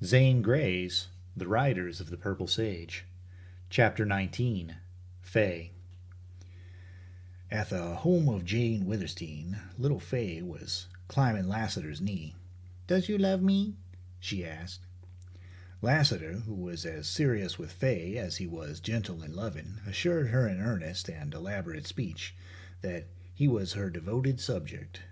Zane Grey's The Riders of the Purple Sage. Chapter 19. Fay. At the home of Jane Withersteen, little Fay was climbing Lassiter's knee. "Does you love me?" she asked. Lassiter, who was as serious with Fay as he was gentle and loving, assured her in earnest and elaborate speech that he was her devoted subject.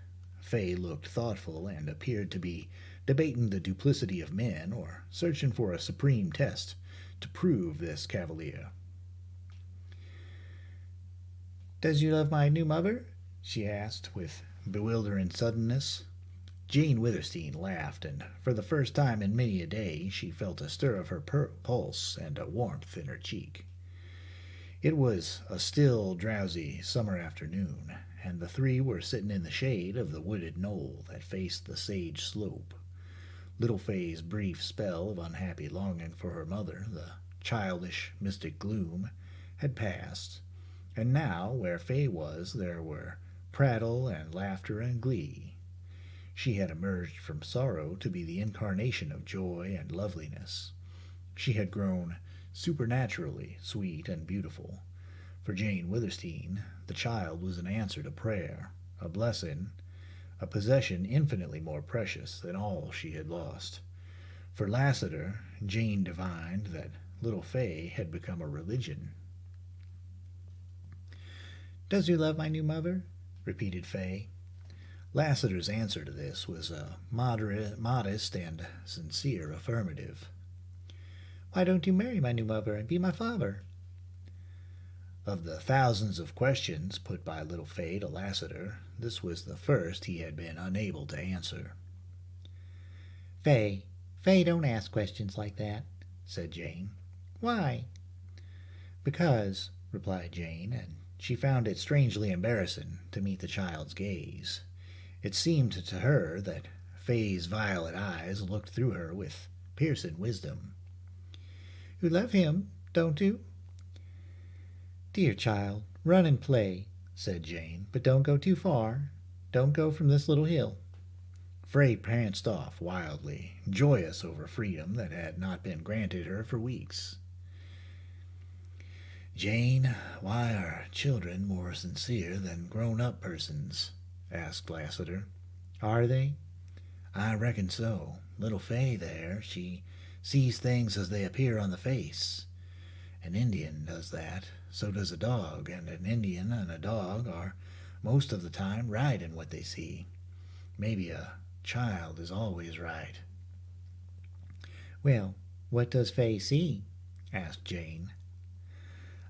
Fay looked thoughtful and appeared to be debating the duplicity of men or searching for a supreme test to prove this cavalier. "Does you love my new mother?" she asked with bewildering suddenness. Jane Withersteen laughed, and for the first time in many a day she felt a stir of her pulse and a warmth in her cheek. It was a still, drowsy summer afternoon, and the three were sitting in the shade of the wooded knoll that faced the sage slope. Little Fay's brief spell of unhappy longing for her mother, the childish, mystic gloom, had passed, and now where Fay was there were prattle and laughter and glee. She had emerged from sorrow to be the incarnation of joy and loveliness. She had grown supernaturally sweet and beautiful. For Jane Withersteen, the child was an answer to prayer, a blessing, a possession infinitely more precious than all she had lost. For Lassiter, Jane divined that little Fay had become a religion. "Does you love my new mother?" repeated Fay. Lassiter's answer to this was a modest and sincere affirmative. "Why don't you marry my new mother and be my father?" Of the thousands of questions put by little Fay to Lassiter, this was the first he had been unable to answer. "Fay, don't ask questions like that," said Jane. "Why?" "Because," replied Jane, and she found it strangely embarrassing to meet the child's gaze. It seemed to her that Fay's violet eyes looked through her with piercing wisdom. "You love him, don't you?" "Dear child, run and play," said Jane, "but don't go too far. Don't go from this little hill." Fay pranced off wildly, joyous over freedom that had not been granted her for weeks. "Jane, why are children more sincere than grown-up persons?" asked Lassiter. "Are they?" "I reckon so. Little Fay there, she sees things as they appear on the face. An Indian does that. So does a dog, and an Indian and a dog are most of the time right in what they see. Maybe a child is always right." "Well, what does Fay see?" asked Jane.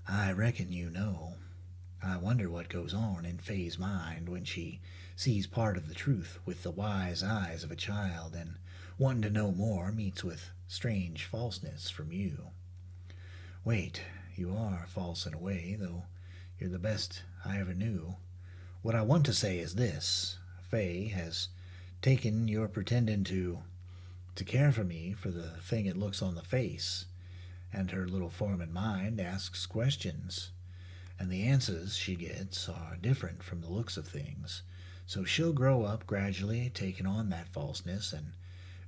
"I reckon you know. I wonder what goes on in Fay's mind when she sees part of the truth with the wise eyes of a child, and wanting to know more meets with strange falseness from you. Wait, you are false in a way, though you're the best I ever knew. What I want to say is this. Fay has taken your pretending to care for me for the thing it looks on the face, and her little foreman mind asks questions, and the answers she gets are different from the looks of things. So she'll grow up gradually taking on that falseness and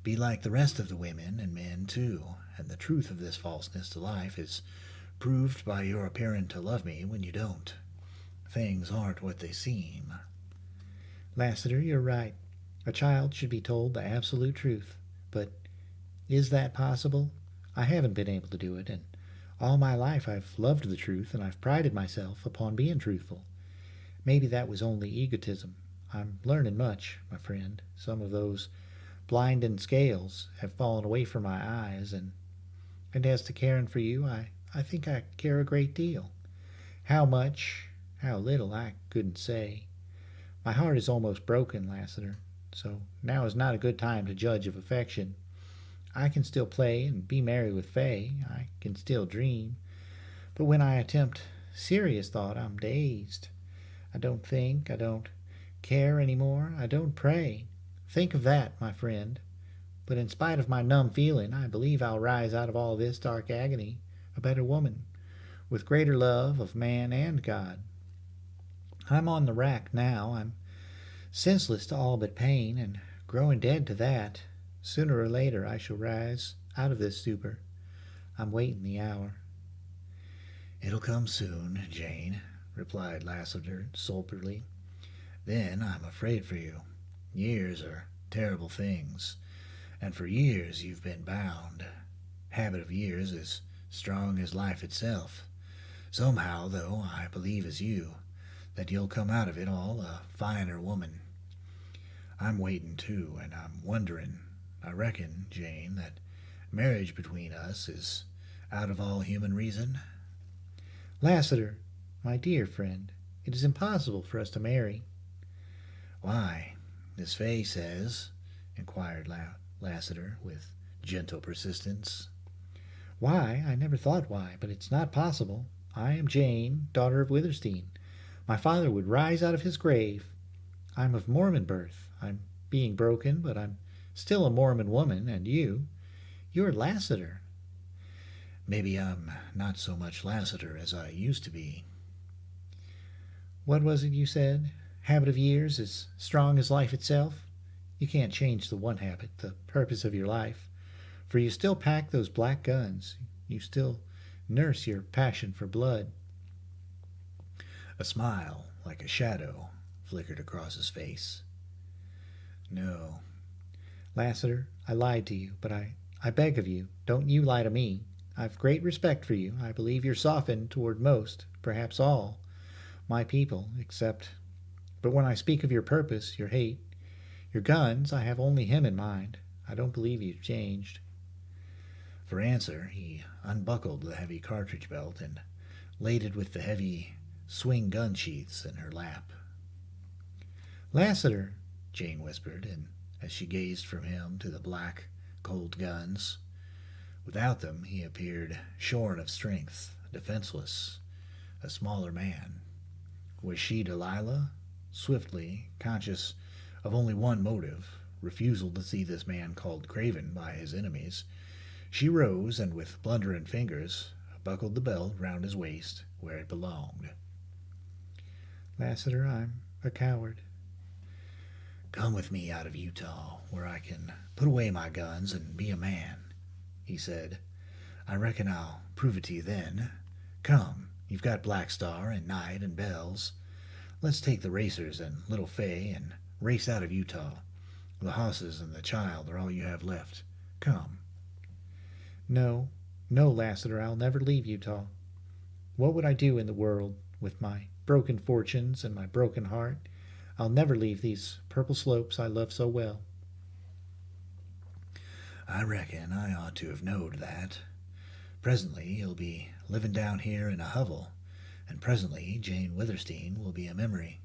be like the rest of the women and men too, and the truth of this falseness to life is proved by your appearing to love me when you don't. Things aren't what they seem." "Lassiter, you're right. A child should be told the absolute truth. But is that possible? I haven't been able to do it, and all my life I've loved the truth, and I've prided myself upon being truthful. Maybe that was only egotism. I'm learning much, my friend. Some of those blinding scales have fallen away from my eyes, and as to caring for you, I think I care a great deal. How much, how little, I couldn't say. My heart is almost broken, Lassiter, so now is not a good time to judge of affection. I can still play and be merry with Fay. I can still dream. But when I attempt serious thought, I'm dazed. I don't think, I don't care any more. I don't pray. Think of that, my friend. But in spite of my numb feeling, I believe I'll rise out of all this dark agony a better woman, with greater love of man and God. I'm on the rack now. I'm senseless to all but pain, and growing dead to that. Sooner or later I shall rise out of this stupor. I'm waiting the hour. It'll come soon, Jane, replied Lassiter sulkily. Then I'm afraid for you. Years are terrible things, and for years you've been bound. Habit of years is strong as life itself. Somehow, though, I believe as you, that you'll come out of it all a finer woman. I'm waiting too, and I'm wondering. I reckon, Jane, that marriage between us is out of all human reason. Lassiter, my dear friend, it is impossible for us to marry. Why, Miss Fay says, inquired Lassiter with gentle persistence. Why? I never thought why, but it's not possible. I am Jane, daughter of Witherstein. My father would rise out of his grave. I'm of Mormon birth. I'm being broken, but I'm still a Mormon woman, and you're Lassiter. Maybe I'm not so much Lassiter as I used to be. What was it you said? Habit of years as strong as life itself? You can't change the one habit, the purpose of your life, for you still pack those black guns. You still nurse your passion for blood. A smile, like a shadow, flickered across his face. No. Lassiter, I lied to you, but I beg of you, don't you lie to me. I've great respect for you. I believe you're softened toward most, perhaps all, my people, but when I speak of your purpose, your hate, your guns, I have only him in mind. I don't believe you've changed. For answer, he unbuckled the heavy cartridge belt and laid it with the heavy swing gun sheaths in her lap. Lassiter, Jane whispered, and as she gazed from him to the black, cold guns. Without them, he appeared shorn of strength, defenseless, a smaller man. Was she Delilah? Swiftly, conscious of only one motive, refusal to see this man called Craven by his enemies, she rose and with blundering fingers buckled the belt round his waist where it belonged. Lassiter, I'm a coward. Come with me out of Utah, where I can put away my guns and be a man, he said. I reckon I'll prove it to you then. Come, you've got Black Star and Night and Bells. Let's take the racers and Little Fay and race out of Utah. The hosses and the child are all you have left. Come. No, no, Lassiter, I'll never leave Utah. What would I do in the world with my broken fortunes and my broken heart? I'll never leave these purple slopes I love so well. I reckon I ought to have knowed that. Presently you'll be living down here in a hovel, and presently Jane Witherstein will be a memory.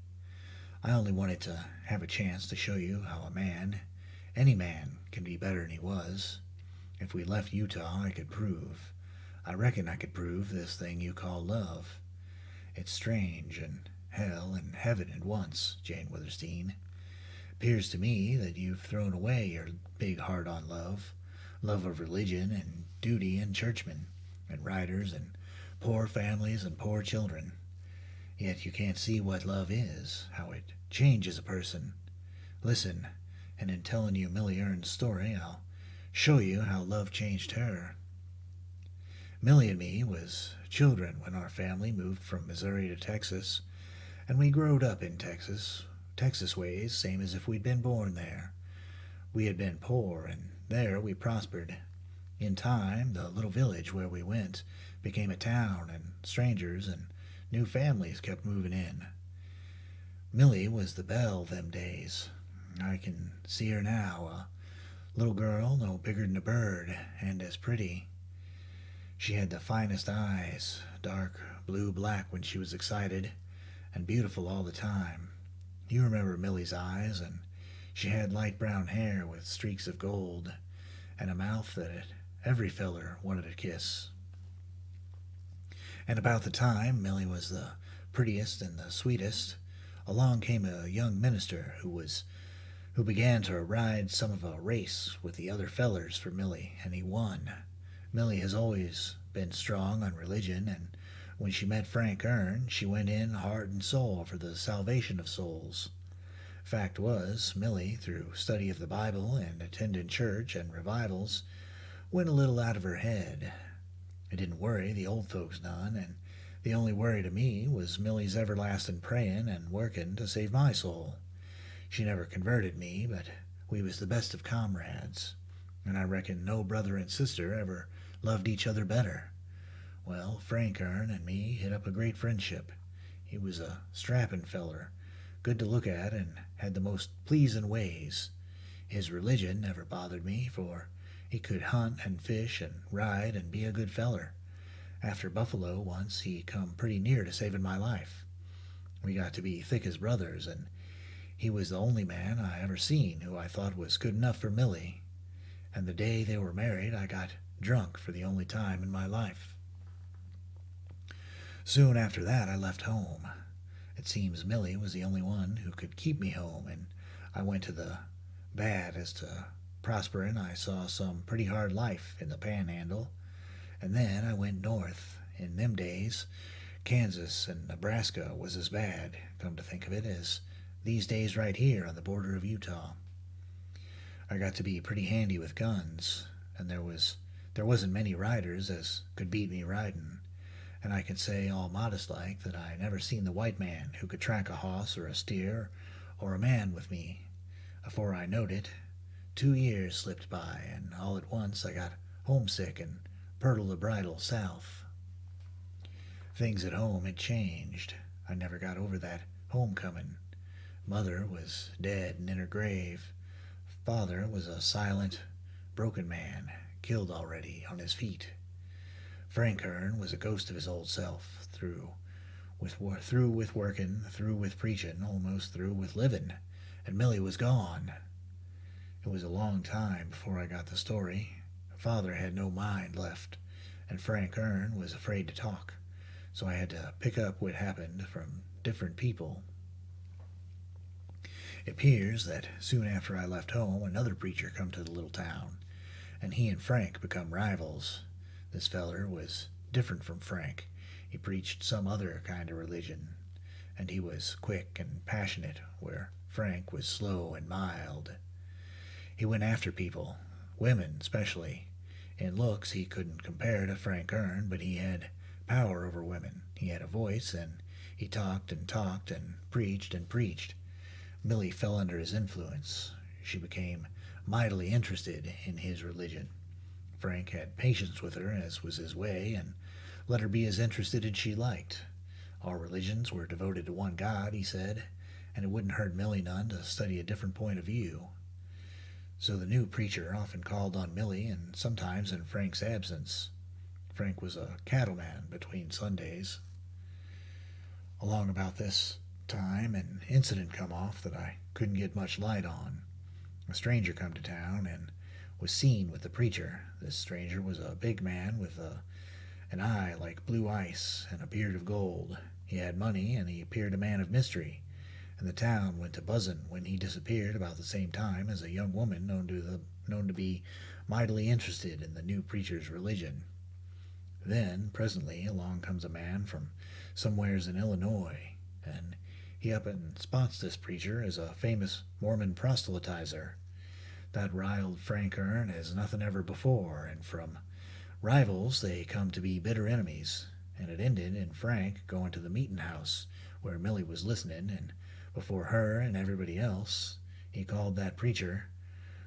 I only wanted to have a chance to show you how a man, any man, can be better than he was. If we left Utah, I reckon I could prove this thing you call love. It's strange, and hell and heaven at once, Jane Witherstein. 'Pears to me that you've thrown away your big heart on love of religion and duty and churchmen and riders and poor families and poor children. Yet you can't see what love is, how it changes a person. Listen, and in telling you Millie Ern's story, I'll show you how love changed her. Millie and me was children when our family moved from Missouri to Texas, and we growed up in Texas ways, same as if we'd been born there. We had been poor, and there we prospered. In time, the little village where we went became a town, and strangers and new families kept moving in. Millie was the belle them days. I can see her now, a little girl no bigger than a bird, and as pretty. She had the finest eyes, dark blue-black when she was excited, and beautiful all the time. You remember Millie's eyes, and she had light brown hair with streaks of gold, and a mouth that every feller wanted to kiss. And about the time Millie was the prettiest and the sweetest, along came a young minister who began to ride some of a race with the other fellers for Millie, and he won. Millie has always been strong on religion, and when she met Frank Ern, she went in heart and soul for the salvation of souls. Fact was, Millie, through study of the Bible and attending church and revivals, went a little out of her head. It didn't worry the old folks none, and the only worry to me was Millie's everlasting praying and working to save my soul. She never converted me, but we was the best of comrades, and I reckon no brother and sister ever loved each other better. Well, Frank Ern and me hit up a great friendship. He was a strappin' feller, good to look at, and had the most pleasin' ways. His religion never bothered me, for he could hunt and fish and ride and be a good feller. After Buffalo once, he come pretty near to saving my life. We got to be thick as brothers, and he was the only man I ever seen who I thought was good enough for Millie. And the day they were married, I got drunk for the only time in my life. Soon after that, I left home. It seems Millie was the only one who could keep me home, and I went to the bad as to prosperin'. I saw some pretty hard life in the Panhandle, and then I went north. In them days, Kansas and Nebraska was as bad, come to think of it, as these days right here on the border of Utah. I got to be pretty handy with guns, and there wasn't many riders as could beat me riding, and I can say all modest like that I never seen the white man who could track a hoss or a steer or a man with me. Afore I knowed it, 2 years slipped by, and all at once I got homesick and purtled the bridle south. Things at home had changed. I never got over that homecoming. Mother was dead and in her grave. Father was a silent, broken man, killed already on his feet. Frank Ern was a ghost of his old self, through with working, through with preaching, almost through with living, and Millie was gone. It was a long time before I got the story. Father had no mind left, and Frank Ern was afraid to talk, so I had to pick up what happened from different people. It appears that soon after I left home, another preacher come to the little town, and he and Frank become rivals. This feller was different from Frank. He preached some other kind of religion, and he was quick and passionate, where Frank was slow and mild. He went after people, women especially. In looks he couldn't compare to Frank Ern, but he had power over women. He had a voice, and he talked and talked and preached and preached. Millie fell under his influence. She became mightily interested in his religion. Frank had patience with her, as was his way, and let her be as interested as she liked. All religions were devoted to one God, he said, and it wouldn't hurt Millie none to study a different point of view. So the new preacher often called on Millie, and sometimes in Frank's absence. Frank was a cattleman between Sundays. Along about this time, an incident come off that I couldn't get much light on. A stranger come to town and was seen with the preacher. This stranger was a big man with an eye like blue ice and a beard of gold. He had money, and he appeared a man of mystery, and the town went to buzzin' when he disappeared about the same time as a young woman known to be mightily interested in the new preacher's religion. Then, presently, along comes a man from somewheres in Illinois, and he up and spots this preacher as a famous Mormon proselytizer. That riled Frank Ern as nothing ever before, and from rivals they come to be bitter enemies, and it ended in Frank going to the meetin' house where Millie was listening, and before her and everybody else, he called that preacher,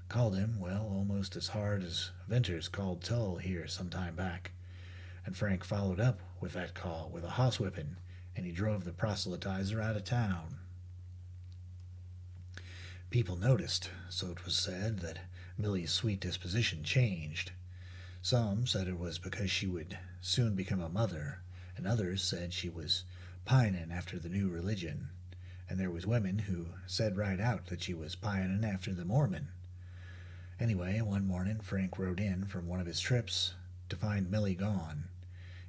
called him, well, almost as hard as Venters called Tull here some time back, and Frank followed up with that call with a hoss-whipping, and he drove the proselytizer out of town. People noticed, so it was said, that Millie's sweet disposition changed. Some said it was because she would soon become a mother, and others said she was pining after the new religion, and there was women who said right out that she was pining after the Mormon. Anyway, one morning Frank rode in from one of his trips to find Millie gone.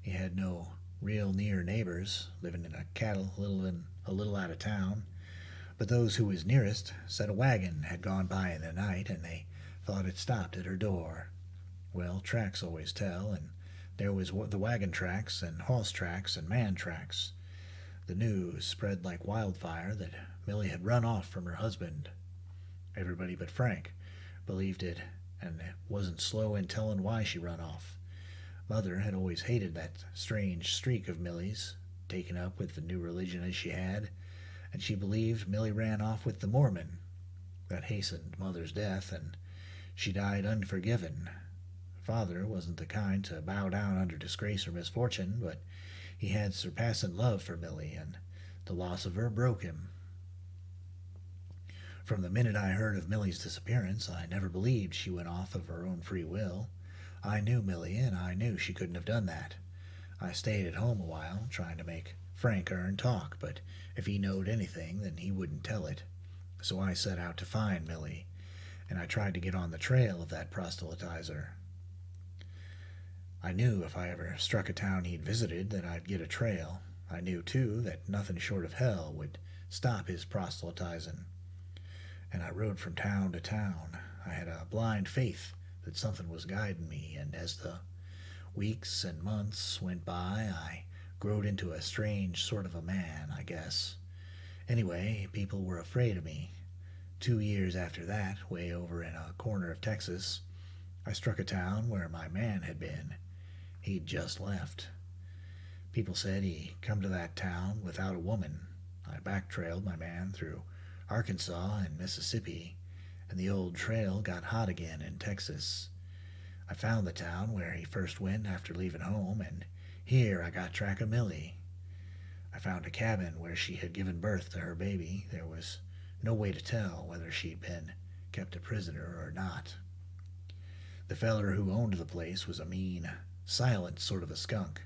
He had no real near neighbors, living in a cattle a little out of town, but those who was nearest said a wagon had gone by in the night, and they thought it stopped at her door. Well, tracks always tell, and there was the wagon tracks and horse tracks and man tracks. The news spread like wildfire that Millie had run off from her husband. Everybody but Frank believed it and wasn't slow in telling why she run off. Mother had always hated that strange streak of Millie's, taken up with the new religion as she had, and she believed Millie ran off with the Mormon. That hastened Mother's death, and she died unforgiven. Father wasn't the kind to bow down under disgrace or misfortune, but he had surpassing love for Millie, and the loss of her broke him. From the minute I heard of Millie's disappearance, I never believed she went off of her own free will. I knew Millie, and I knew she couldn't have done that. I stayed at home a while, trying to make Frank Ern talk, but if he knowed anything, then he wouldn't tell it. So I set out to find Millie, and I tried to get on the trail of that proselytizer. I knew if I ever struck a town he'd visited that I'd get a trail. I knew, too, that nothing short of hell would stop his proselytizing. And I rode from town to town. I had a blind faith that something was guiding me, and as the weeks and months went by, I growed into a strange sort of a man, I guess. Anyway, people were afraid of me. 2 years after that, way over in a corner of Texas, I struck a town where my man had been. He'd just left. People said he come to that town without a woman. I backtrailed my man through Arkansas and Mississippi, and the old trail got hot again in Texas. I found the town where he first went after leaving home, and here I got track of Millie. I found a cabin where she had given birth to her baby. There was no way to tell whether she'd been kept a prisoner or not. The feller who owned the place was a mean, silent sort of a skunk,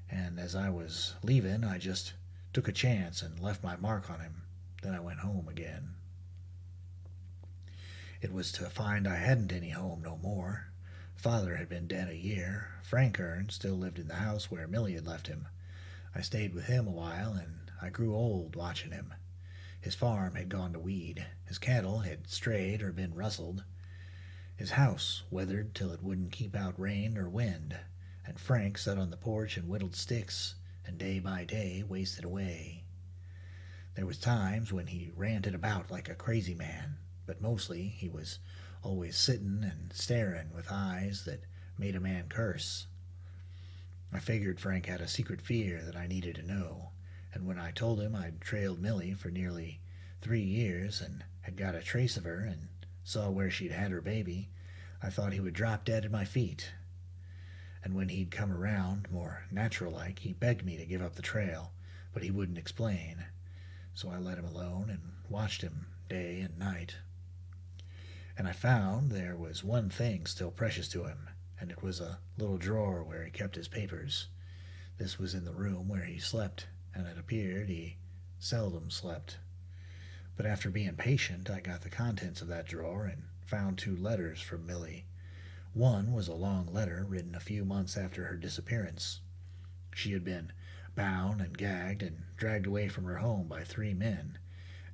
and as I was leaving, I just took a chance and left my mark on him. Then I went home again. It was to find I hadn't any home no more. Father had been dead a year. Frank Ern still lived in the house where Millie had left him. I stayed with him a while, and I grew old watching him. His farm had gone to weed. His cattle had strayed or been rustled. His house weathered till it wouldn't keep out rain or wind, and Frank sat on the porch and whittled sticks, and day by day wasted away. There was times when he ranted about like a crazy man, but mostly he was always sitting and staring with eyes that made a man curse. I figured Frank had a secret fear that I needed to know, and when I told him I'd trailed Millie for nearly 3 years and had got a trace of her and saw where she'd had her baby, I thought he would drop dead at my feet. And when he'd come around, more natural-like, he begged me to give up the trail, but he wouldn't explain. So I let him alone and watched him day and night. And I found there was one thing still precious to him, and it was a little drawer where he kept his papers. This was in the room where he slept, and it appeared he seldom slept. But after being patient, I got the contents of that drawer and found 2 letters from Millie. One was a long letter written a few months after her disappearance. She had been bound and gagged and dragged away from her home by 3 men,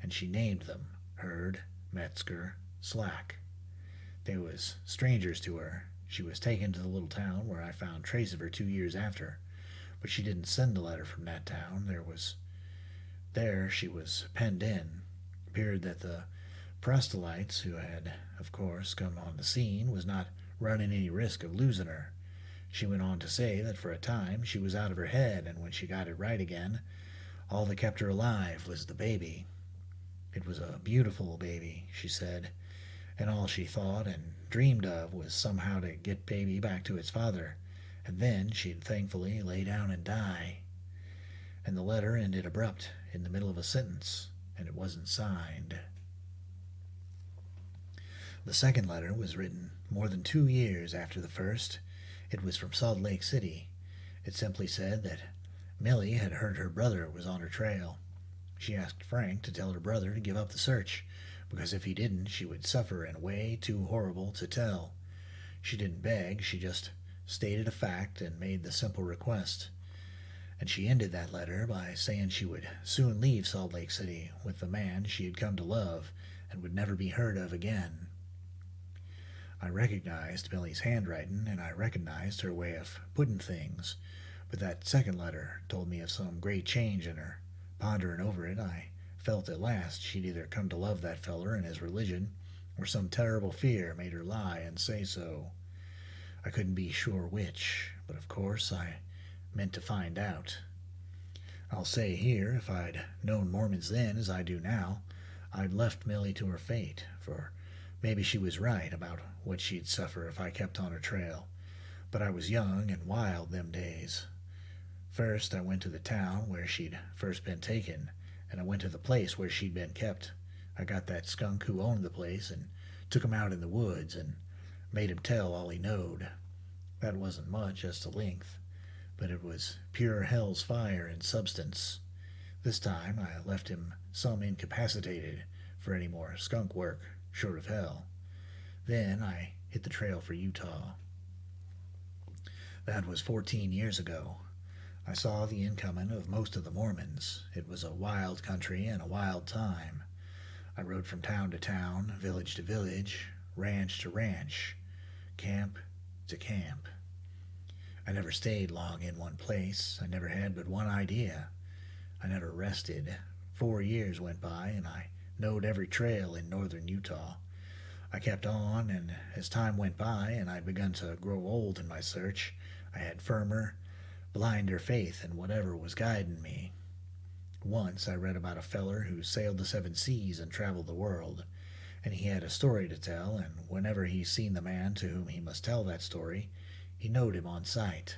and she named them Hurd, Metzger, Slack. They was strangers to her. She was taken to the little town where I found trace of her 2 years after, but she didn't send a letter from that town. There she was penned in. It appeared that the proselytes who had, of course, come on the scene was not running any risk of losing her. She went on to say that for a time she was out of her head, and when she got it right again, all that kept her alive was the baby. It was a beautiful baby, she said, and all she thought and dreamed of was somehow to get baby back to its father, and then she'd thankfully lay down and die. And the letter ended abrupt in the middle of a sentence, and it wasn't signed. The second letter was written more than 2 years after the first. It was from Salt Lake City. It simply said that Millie had heard her brother was on her trail. She asked Frank to tell her brother to give up the search, because if he didn't, she would suffer in a way too horrible to tell. She didn't beg, she just stated a fact and made the simple request. And she ended that letter by saying she would soon leave Salt Lake City with the man she had come to love and would never be heard of again. I recognized Millie's handwriting, and I recognized her way of putting things, but that second letter told me of some great change in her. Pondering over it, I felt at last she'd either come to love that feller and his religion, or some terrible fear made her lie and say so. I couldn't be sure which, but of course I meant to find out. I'll say here, if I'd known Mormons then as I do now, I'd left Millie to her fate, for maybe she was right about what she'd suffer if I kept on her trail. But I was young and wild them days. First I went to the town where she'd first been taken, and I went to the place where she'd been kept. I got that skunk who owned the place and took him out in the woods and made him tell all he knowed. That wasn't much as to length, but it was pure hell's fire in substance. This time I left him some incapacitated for any more skunk work short of hell. Then I hit the trail for Utah. That was 14 years ago. I saw the incoming of most of the Mormons. It was a wild country and a wild time. I rode from town to town, village to village, ranch to ranch, camp to camp. I never stayed long in one place. I never had but one idea. I never rested. 4 years went by, and I knowed every trail in northern Utah. I kept on, and as time went by and I'd begun to grow old in my search, I had firmer, blinder faith in whatever was guiding me. Once I read about a feller who sailed the 7 seas and traveled the world, and he had a story to tell, and whenever he seen the man to whom he must tell that story, he knowed him on sight.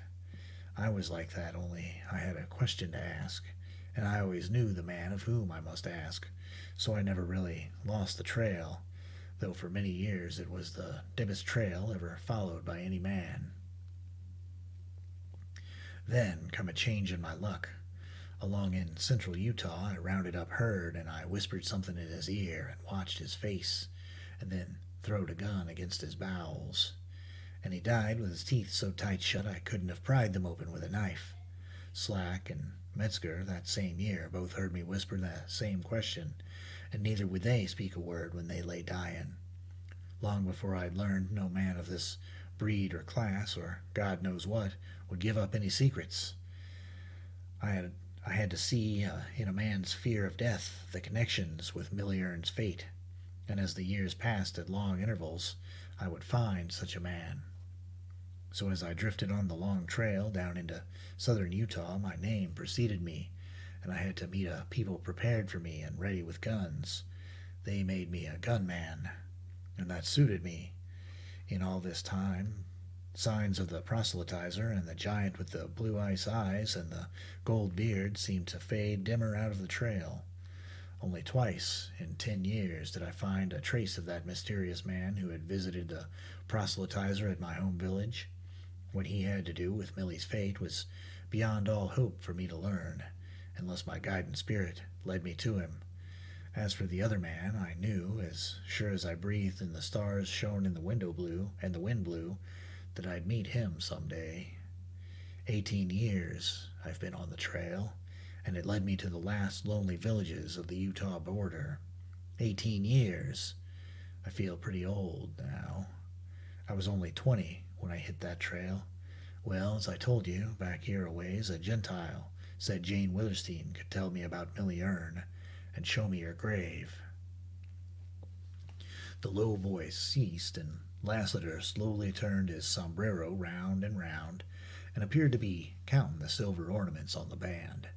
I was like that, only I had a question to ask, and I always knew the man of whom I must ask, so I never really lost the trail, though for many years it was the dimmest trail ever followed by any man. Then come a change in my luck. Along in central Utah I rounded up Herd, and I whispered something in his ear and watched his face, and then throwed a gun against his bowels. And he died with his teeth so tight shut I couldn't have pried them open with a knife. Slack and Metzger that same year both heard me whisper the same question, and neither would they speak a word when they lay dying. Long before I'd learned no man of this breed or class, or God knows what, would give up any secrets. I had to see in a man's fear of death the connections with Millie Ern's fate, and as the years passed at long intervals, I would find such a man. So as I drifted on the long trail down into southern Utah, my name preceded me, and I had to meet a people prepared for me and ready with guns. They made me a gunman, and that suited me. In all this time, signs of the proselytizer and the giant with the blue ice eyes and the gold beard seemed to fade dimmer out of the trail. Only twice in 10 years did I find a trace of that mysterious man who had visited the proselytizer at my home village. What he had to do with Millie's fate was beyond all hope for me to learn, unless my guiding spirit led me to him. As for the other man, I knew, as sure as I breathed and the stars shone in the window blew and the wind blew, that I'd meet him some day. 18 years I've been on the trail, and it led me to the last lonely villages of the Utah border. 18 years. I feel pretty old now. I was only 20 when I hit that trail. Well, as I told you, back here a ways, a Gentile said Jane Witherstein could tell me about Millie Ern and show me her grave. The low voice ceased, and Lassiter slowly turned his sombrero round and appeared to be counting the silver ornaments on the band.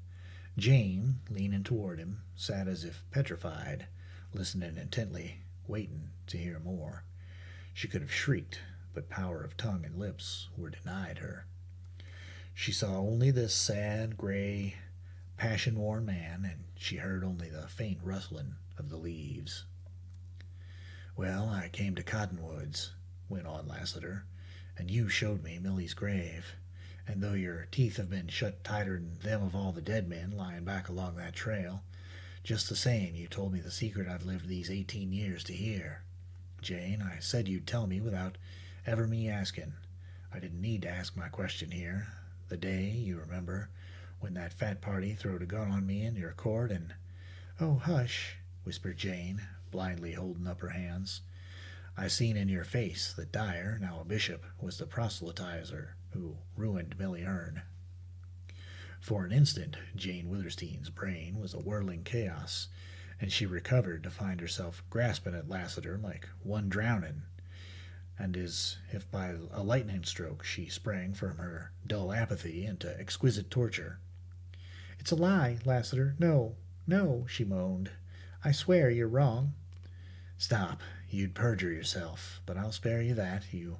Jane, leaning toward him, sat as if petrified, listening intently, waiting to hear more. She could have shrieked, but power of tongue and lips were denied her. She saw only this sad, gray, passion-worn man, and she heard only the faint rustling of the leaves. "Well, I came to Cottonwoods," went on Lassiter, "and you showed me Millie's grave, and though your teeth have been shut tighter than them of all the dead men lying back along that trail, just the same you told me the secret I've lived these 18 years to hear. Jane, I said you'd tell me without ever me asking. I didn't need to ask my question here. The day, you remember, when that fat party throwed a gun on me in your court and—" "Oh, hush," whispered Jane, blindly holding up her hands. "I seen in your face that Dyer, now a bishop, was the proselytizer who ruined Millie Ern." For an instant, Jane Withersteen's brain was a whirling chaos, and she recovered to find herself grasping at Lassiter like one drowning, and as if by a lightning stroke she sprang from her dull apathy into exquisite torture. "It's a lie, Lassiter. No, no," she moaned. "I swear you're wrong." "Stop. You'd perjure yourself, but I'll spare you that, you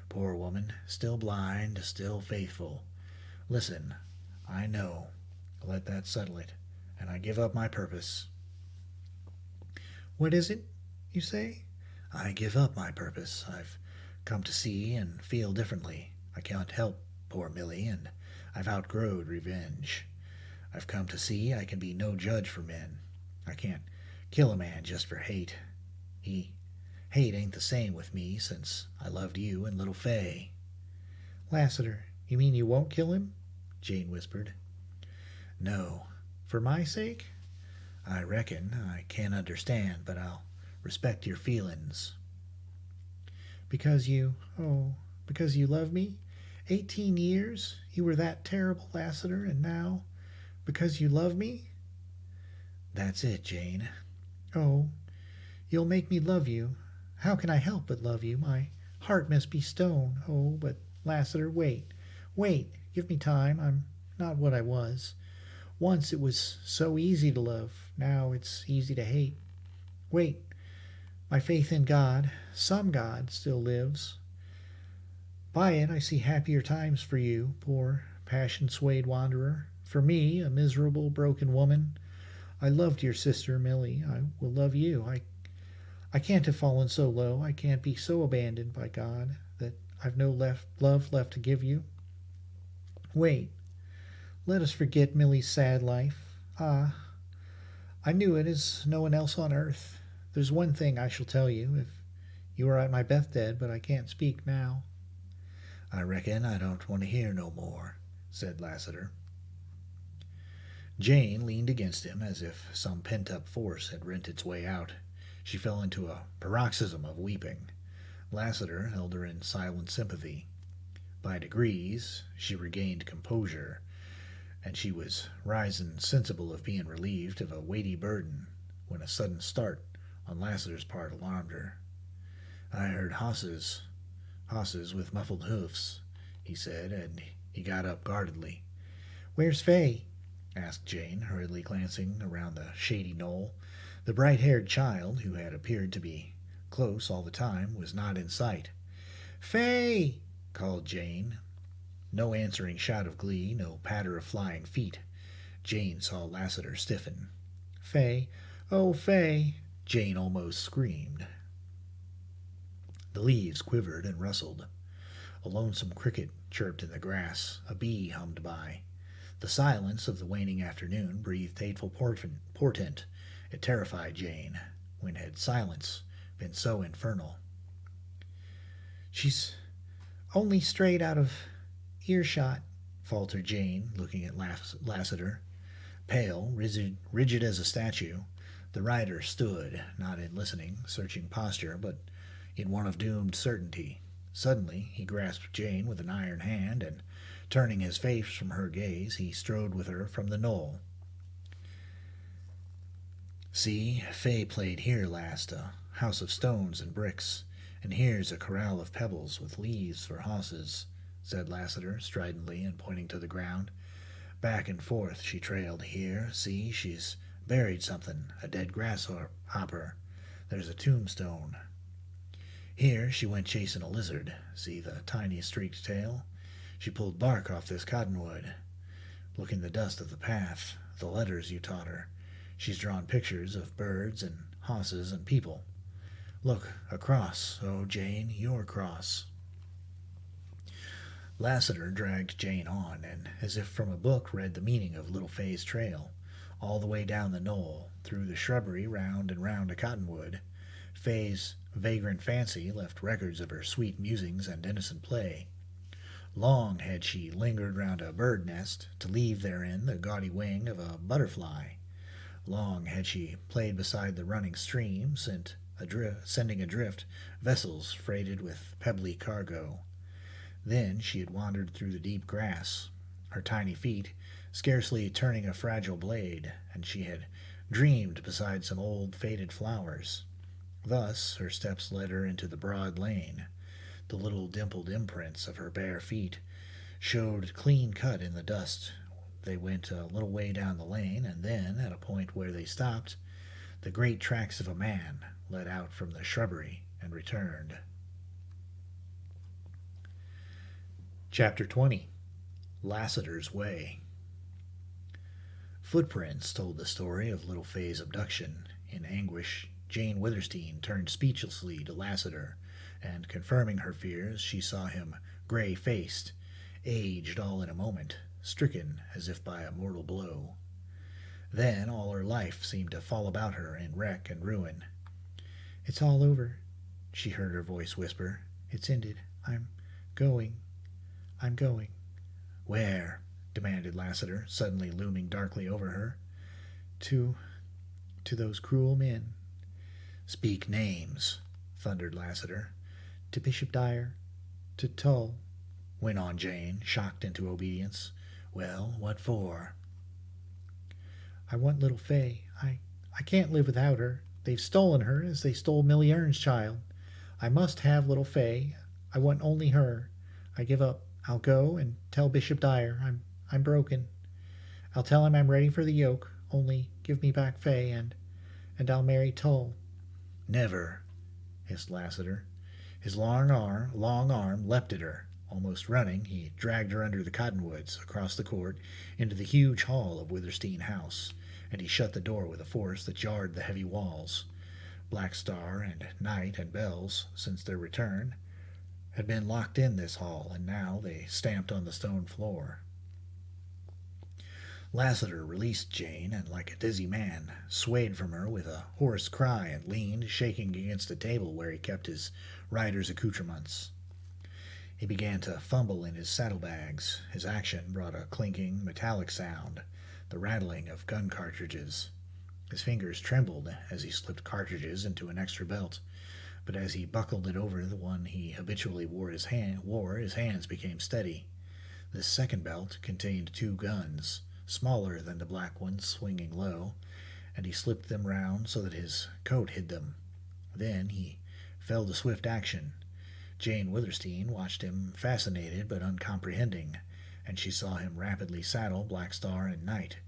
poor woman, still blind, still faithful. Listen, I know. Let that settle it, and I give up my purpose." "What is it, you say?" "I give up my purpose. I've come to see and feel differently. I can't help poor Millie, and I've outgrowed revenge. I've come to see I can be no judge for men. I can't kill a man just for hate. Hate ain't the same with me since I loved you and little Fay." "Lassiter, you mean you won't kill him?" Jane whispered. "No. "For my sake?" I reckon I can't understand, but I'll respect your feelings." "Because because you love me? 18 years? You were that terrible, Lassiter, and now, because you love me?" "That's it, Jane." "Oh, you'll make me love you. How can I help but love you? My heart must be stone. Oh, but Lassiter, wait, wait, give me time. I'm not what I was. Once it was so easy to love. Now it's easy to hate. Wait, my faith in God, some God, still lives. By it I see happier times for you, poor passion-swayed wanderer. For me, a miserable, broken woman. I loved your sister, Millie. I will love you. I can't have fallen so low. I can't be so abandoned by God that I've no love left to give you. Wait, let us forget Millie's sad life. Ah, I knew it as no one else on earth. There's one thing I shall tell you, if you are at my deathbed, but I can't speak now." "I reckon I don't want to hear no more," said Lassiter. Jane leaned against him as if some pent-up force had rent its way out. She fell into a paroxysm of weeping. Lassiter held her in silent sympathy. By degrees she regained composure, and she was rising sensible of being relieved of a weighty burden, when a sudden start on Lassiter's part alarmed her. "I heard hosses with muffled hoofs," he said, and he got up guardedly. "Where's Fay?" asked Jane, hurriedly glancing around the shady knoll. The bright-haired child, who had appeared to be close all the time, was not in sight. "Fay!" called Jane. No answering shout of glee, no patter of flying feet. Jane saw Lassiter stiffen. "Fay! Oh, Fay!" Jane almost screamed. The leaves quivered and rustled. A lonesome cricket chirped in the grass. A bee hummed by. The silence of the waning afternoon breathed hateful portent. It terrified Jane. When had silence been so infernal? "She's only strayed out of earshot," faltered Jane, looking at Lassiter. Pale, rigid as a statue, the rider stood, not in listening, searching posture, but in one of doomed certainty. Suddenly he grasped Jane with an iron hand, and, turning his face from her gaze, he strode with her from the knoll. "See, Fay played here last, a house of stones and bricks, and here's a corral of pebbles with leaves for hosses," said Lassiter, stridently and pointing to the ground. "Back and forth she trailed here. See, she's buried something, a dead grasshopper. There's a tombstone. Here she went chasing a lizard. See the tiny streaked tail? She pulled bark off this cottonwood. Look in the dust of the path, the letters you taught her. She's drawn pictures of birds and hosses and people. Look, a cross. Oh, Jane, your cross." Lassiter dragged Jane on, and, as if from a book, read the meaning of little Fay's trail, all the way down the knoll, through the shrubbery, round and round a cottonwood. Fay's vagrant fancy left records of her sweet musings and innocent play. Long had she lingered round a bird nest, to leave therein the gaudy wing of a butterfly. Long had she played beside the running stream, sending adrift vessels freighted with pebbly cargo. Then she had wandered through the deep grass. her tiny feet scarcely turning a fragile blade, and she had dreamed beside some old faded flowers. Thus her steps led her into the broad lane. The little dimpled imprints of her bare feet showed clean cut in the dust. They went a little way down the lane, and then, at a point where they stopped, the great tracks of a man led out from the shrubbery and returned. Chapter 20. Lassiter's Way. Footprints told the story of little Faye's abduction. In anguish, Jane Withersteen turned speechlessly to Lassiter, and, confirming her fears, she saw him gray-faced, aged all in a moment, stricken as if by a mortal blow. Then all her life seemed to fall about her in wreck and ruin. "It's all over," she heard her voice whisper. "It's ended. I'm going. I'm going." "Where?" demanded Lassiter, suddenly looming darkly over her. To those cruel men." "Speak names," thundered Lassiter. "To Bishop Dyer. To Tull," went on Jane, shocked into obedience. "Well, what for?" "I want little Fay. I can't live without her. They've stolen her as they stole Millie Ern's child. I must have little Fay. I want only her. I give up. I'll go and tell Bishop Dyer I'm broken. I'll tell him I'm ready for the yoke. Only give me back Fay, and I'll marry Tull." "Never," hissed Lassiter. His long arm leapt at her. Almost running, he dragged her under the cottonwoods, across the court, into the huge hall of Withersteen House, and he shut the door with a force that jarred the heavy walls. Black Star and Night and Bells, since their return, had been locked in this hall, and now they stamped on the stone floor. Lassiter released Jane, and like a dizzy man, swayed from her with a hoarse cry and leaned, shaking against a table where he kept his rider's accoutrements. He began to fumble in his saddlebags. His action brought a clinking, metallic sound, the rattling of gun cartridges. His fingers trembled as he slipped cartridges into an extra belt, but as he buckled it over the one he habitually wore, his hands became steady. This second belt contained 2 guns, smaller than the black ones, swinging low, and he slipped them round so that his coat hid them. Then he fell to swift action. Jane Withersteen watched him, fascinated but uncomprehending, and she saw him rapidly saddle Black Star and Night.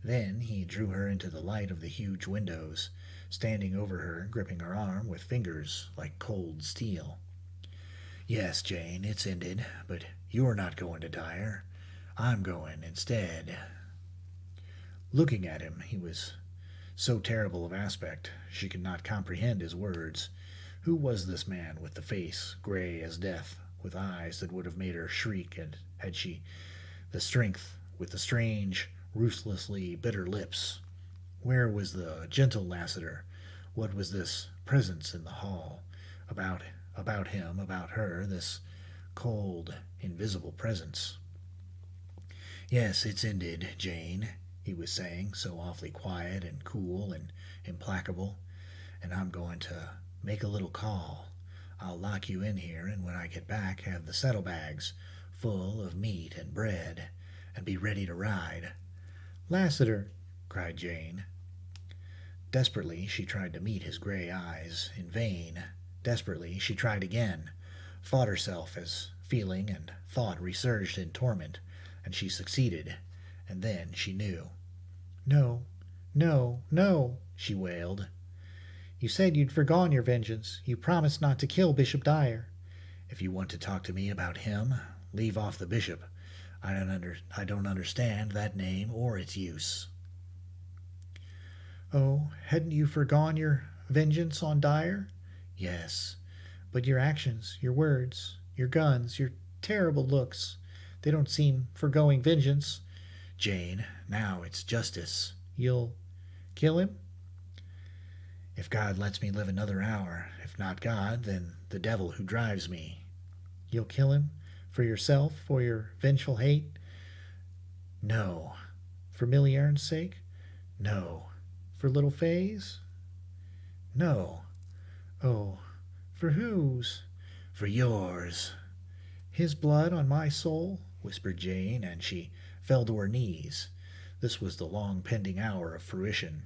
Then he drew her into the light of the huge windows, standing over her, gripping her arm with fingers like cold steel. "Yes, Jane, it's ended, but you're not going to Dyer. I'm going instead." Looking at him, he was so terrible of aspect she could not comprehend his words. Who was this man with the face gray as death, with eyes that would have made her shriek had she the strength, with the strange, ruthlessly bitter lips? Where was the gentle Lassiter? What was this presence in the hall? About him, about her, this cold, invisible presence. "Yes, it's ended, Jane," he was saying, so awfully quiet and cool and implacable. "And I'm going to make a little call. I'll lock you in here, and when I get back have the saddlebags full of meat and bread, and be ready to ride." "Lassiter!" cried Jane. Desperately she tried to meet his gray eyes. In vain. Desperately she tried again, fought herself as feeling and thought resurged in torment, and she succeeded. And then she knew. "No, no, no!" she wailed. "You said you'd forgone your vengeance. You promised not to kill Bishop Dyer." "If you want to talk to me about him, leave off the bishop. I don't understand that name or its use." "Oh, hadn't you forgone your vengeance on Dyer?" "Yes." "But your actions, your words, your guns, your terrible looks, they don't seem forgoing vengeance." "Jane, now it's justice." "You'll kill him?" "If God lets me live another hour. If not God, then the devil who drives me." "You'll kill him? For yourself? For your vengeful hate?" "No." "For Millie Ern's sake?" "No." "For little Fay's?" "No." "Oh, for whose?" "For yours." "His blood on my soul?" whispered Jane, and she fell to her knees. This was the long pending hour of fruition.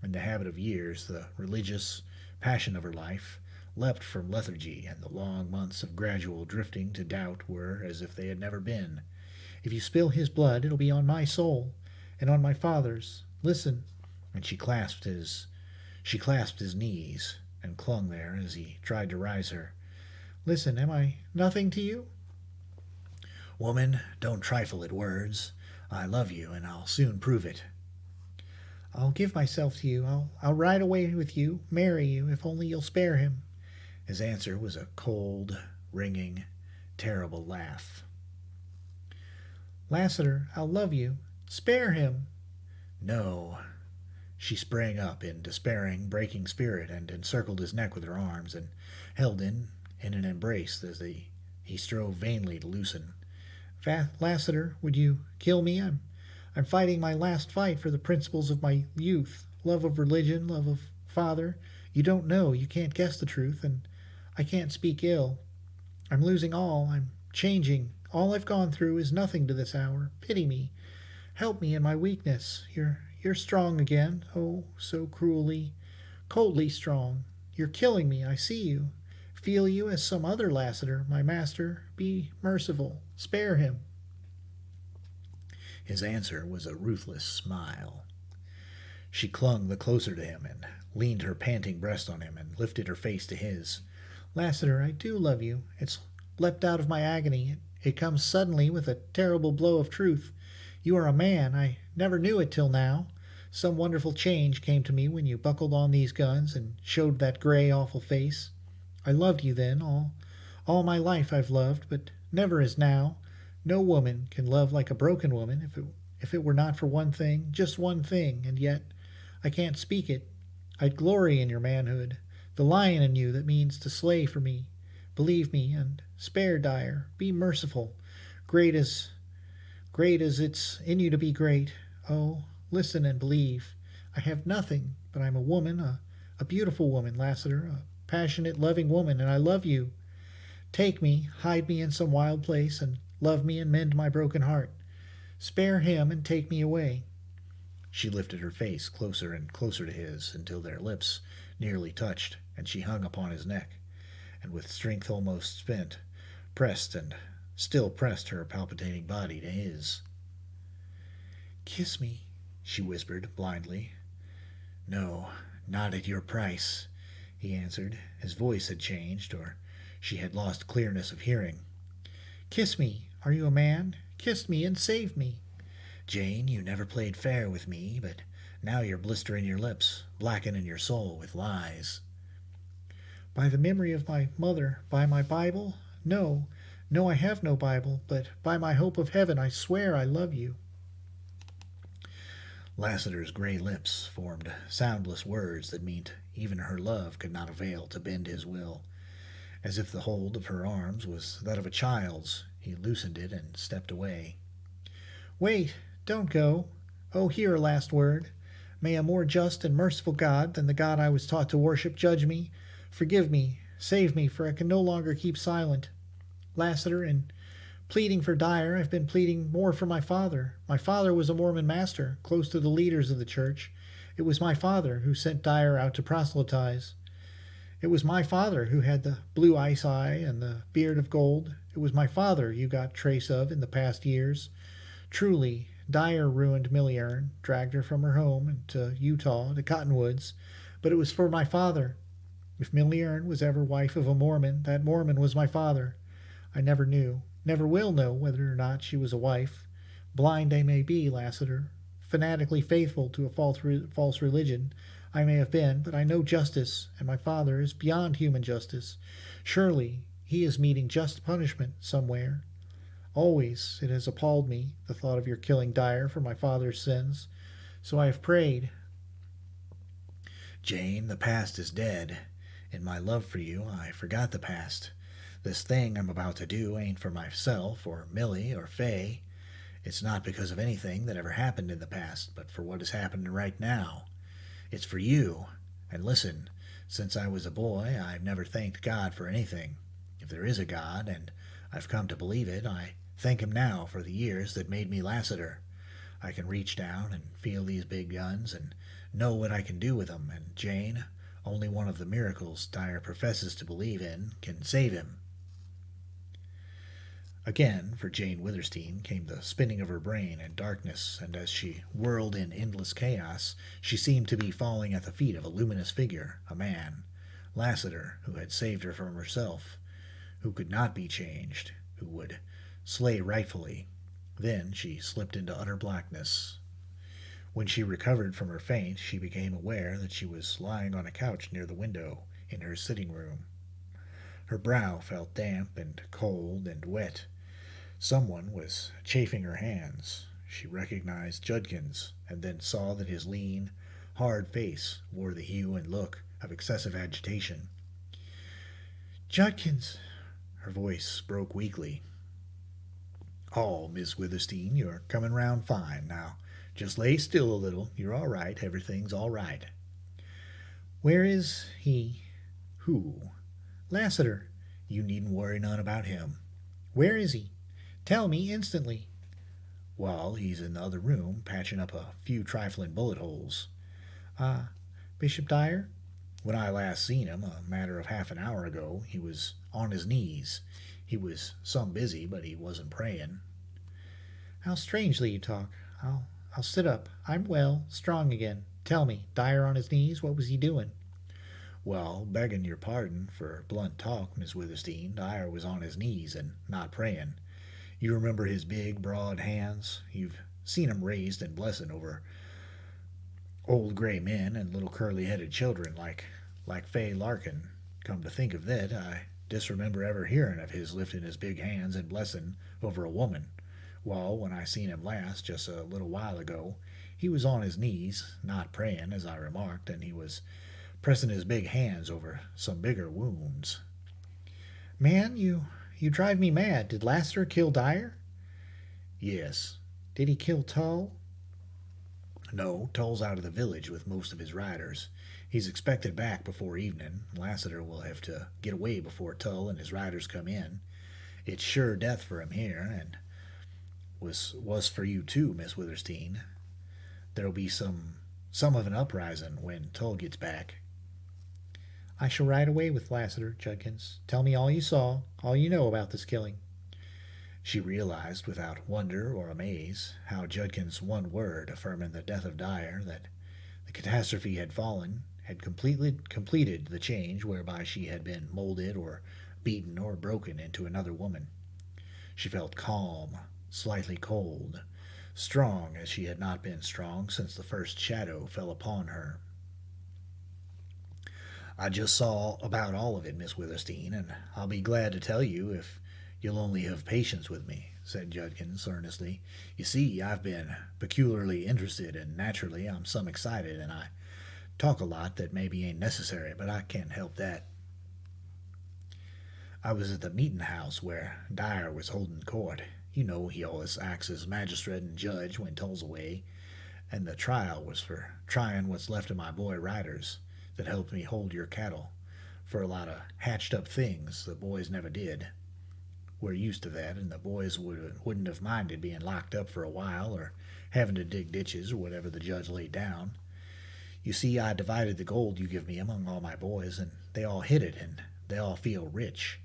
In the habit of years, the religious passion of her life leapt from lethargy, and the long months of gradual drifting to doubt were as if they had never been. If you spill his blood, it'll be on my soul and on my father's. Listen. And she clasped his knees and clung there as he tried to rise her. Listen, am I nothing to you? Woman, don't trifle at words. I love you, and I'll soon prove it. I'll give myself to you. I'll ride away with you, marry you, if only you'll spare him. His answer was a cold, ringing, terrible laugh. Lassiter, I'll love you. Spare him. No. She sprang up in despairing, breaking spirit and encircled his neck with her arms and held him in an embrace as he strove vainly to loosen. Lassiter, would you kill me? I'm fighting my last fight for the principles of my youth. Love of religion, love of father. You don't know, you can't guess the truth, and I can't speak ill. I'm losing all. I'm changing. All I've gone through is nothing to this hour. Pity me. Help me in my weakness. You're strong again. Oh, so cruelly, coldly strong. You're killing me. I see you. Feel you as some other Lassiter, my master. Be merciful. Spare him. His answer was a ruthless smile. She clung the closer to him and leaned her panting breast on him and lifted her face to his. Lassiter, I do love you. It's leapt out of my agony. It comes suddenly with a terrible blow of truth. You are a man. I never knew it till now. Some wonderful change came to me when you buckled on these guns and showed that gray, awful face. I loved you then. All my life I've loved, but never as now. No woman can love like a broken woman if it were not for one thing, just one thing, and yet I can't speak it. I'd glory in your manhood, the lion in you that means to slay for me. Believe me, and spare Dyer. Be merciful. Great as it's in you to be great. Oh, listen and believe. I have nothing, but I'm a woman, a beautiful woman, Lassiter, a passionate, loving woman, and I love you. Take me, hide me in some wild place, and love me and mend my broken heart. Spare him and take me away. She lifted her face closer and closer to his until their lips nearly touched, and she hung upon his neck, and with strength almost spent, pressed and still pressed her palpitating body to his. Kiss me, she whispered blindly. No, not at your price, he answered. His voice had changed, or she had lost clearness of hearing. Kiss me. Are you a man? Kiss me and save me. Jane, you never played fair with me, but now you're blistering your lips, blackening your soul with lies. By the memory of my mother, by my Bible? No, I have no Bible, but by my hope of heaven I swear I love you. Lassiter's gray lips formed soundless words that meant even her love could not avail to bend his will. As if the hold of her arms was that of a child's, he loosened it and stepped away. Wait, don't go. Oh, hear a last word. May a more just and merciful God than the God I was taught to worship judge me. Forgive me, save me, for I can no longer keep silent. Lassiter, in pleading for Dyer, I've been pleading more for my father. My father was a Mormon master, close to the leaders of the church. It was my father who sent Dyer out to proselytize. It was my father who had the blue ice eye and the beard of gold. It was my father you got trace of in the past years. Truly, Dyer ruined Millie Ern, dragged her from her home to Utah, to Cottonwoods, but it was for my father. If Millie Ern was ever wife of a Mormon, that Mormon was my father. I never knew, never will know whether or not she was a wife. Blind I may be, Lassiter, fanatically faithful to a false religion, I may have been, but I know justice, and my father is beyond human justice. Surely he is meeting just punishment somewhere. Always it has appalled me, the thought of your killing Dyer for my father's sins. So I have prayed. Jane, the past is dead. In my love for you, I forgot the past. This thing I'm about to do ain't for myself or Millie or Fay. It's not because of anything that ever happened in the past, but for what is happening right now. It's for you. And listen, since I was a boy, I've never thanked God for anything. If there is a God, and I've come to believe it, I Thank him now for the years that made me Lassiter. I can reach down and feel these big guns and know what I can do with them, and Jane, only one of the miracles Dyer professes to believe in, can save him. Again, for Jane Withersteen, came the spinning of her brain in darkness, and as she whirled in endless chaos, she seemed to be falling at the feet of a luminous figure, a man, Lassiter, who had saved her from herself, who could not be changed, who would slay rightfully. Then she slipped into utter blackness. When she recovered from her faint, she became aware that she was lying on a couch near the window in her sitting room. Her brow felt damp and cold and wet. Someone was chafing her hands. She recognized Judkins, and then saw that his lean, hard face wore the hue and look of excessive agitation. Judkins! Her voice broke weakly. "Oh, Miss Withersteen, you're coming round fine. Now, just lay still a little. You're all right. Everything's all right." Where is he? "Who?" Lassiter. "You needn't worry none about him." Where is he? Tell me instantly." "Well, he's in the other room, patching up a few trifling bullet holes." Ah, Bishop Dyer? "When I last seen him, a matter of half an hour ago, he was on his knees. He was some busy, but he wasn't praying." How strangely you talk. I'll sit up. I'm well, strong again. Tell me, Dyer on his knees, what was he doing?" "Well, begging your pardon for blunt talk, Miss Withersteen, Dyer was on his knees and not praying. You remember his big, broad hands? You've seen 'em raised and blessing over old gray men and little curly-headed children like Fay Larkin. Come to think of that, I disremember ever hearing of his lifting his big hands and blessing over a woman. Well, when I seen him last, just a little while ago, he was on his knees, not praying, as I remarked, and he was pressing his big hands over some bigger wounds." Man, you drive me mad. Did Lassiter kill Dyer? "Yes." Did he kill Tull?" "No, Tull's out of the village with most of his riders. He's expected back before evening. Lassiter will have to get away before Tull and his riders come in. It's sure death for him here, and was for you too, Miss Withersteen. There'll be some of an uprising when Tull gets back." "I shall ride away with Lassiter, Judkins. Tell me all you saw, all you know about this killing." She realized, without wonder or amaze, how Judkins' one word affirming the death of Dyer, that the catastrophe had completed the change whereby she had been molded or beaten or broken into another woman. She felt calm, slightly cold, strong as she had not been strong since the first shadow fell upon her. "I just saw about all of it, Miss Withersteen, and I'll be glad to tell you if you'll only have patience with me," said Judkins earnestly. "You see, I've been peculiarly interested, and naturally I'm some excited, and I talk a lot that maybe ain't necessary, but I can't help that. I was at the meeting house where Dyer was holding court. You know he always acts as magistrate and judge when Tull's away, and the trial was for trying what's left of my boy riders that helped me hold your cattle, for a lot of hatched up things the boys never did. We're used to that, and the boys wouldn't have minded being locked up for a while or having to dig ditches or whatever the judge laid down. You see, I divided the gold you give me among all my boys, and they all hid it, and they all feel rich.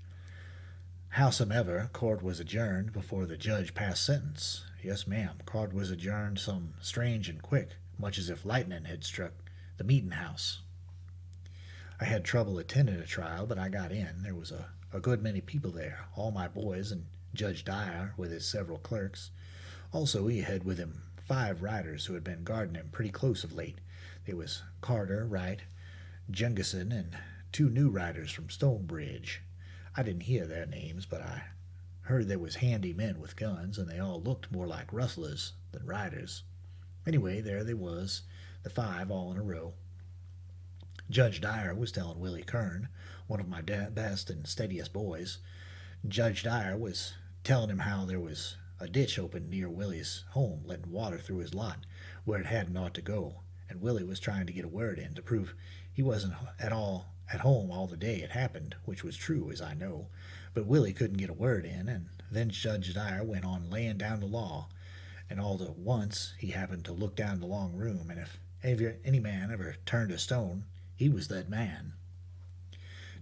Howsomever, court was adjourned before the judge passed sentence. Yes, ma'am, court was adjourned some strange and quick, much as if lightning had struck the meeting house. I had trouble attending a trial, but I got in. There was a good many people there, all my boys and Judge Dyer with his several clerks. Also, he had with him 5 riders who had been guarding him pretty close of late. They was Carter, Wright, Jungison, and 2 new riders from Stonebridge. I didn't hear their names, but I heard they was handy men with guns, and they all looked more like rustlers than riders. Anyway, there they was, the 5 all in a row. Judge Dyer was telling Willie Kern, one of my best and steadiest boys. Judge Dyer was telling him how there was a ditch open near Willie's home, letting water through his lot where it hadn't ought to go, and Willie was trying to get a word in to prove he wasn't at all at home all the day it happened, which was true, as I know, but Willie couldn't get a word in, and Then Judge Dyer went on laying down the law, and all at once he happened to look down the long room, and if any man ever turned a stone, he was that man.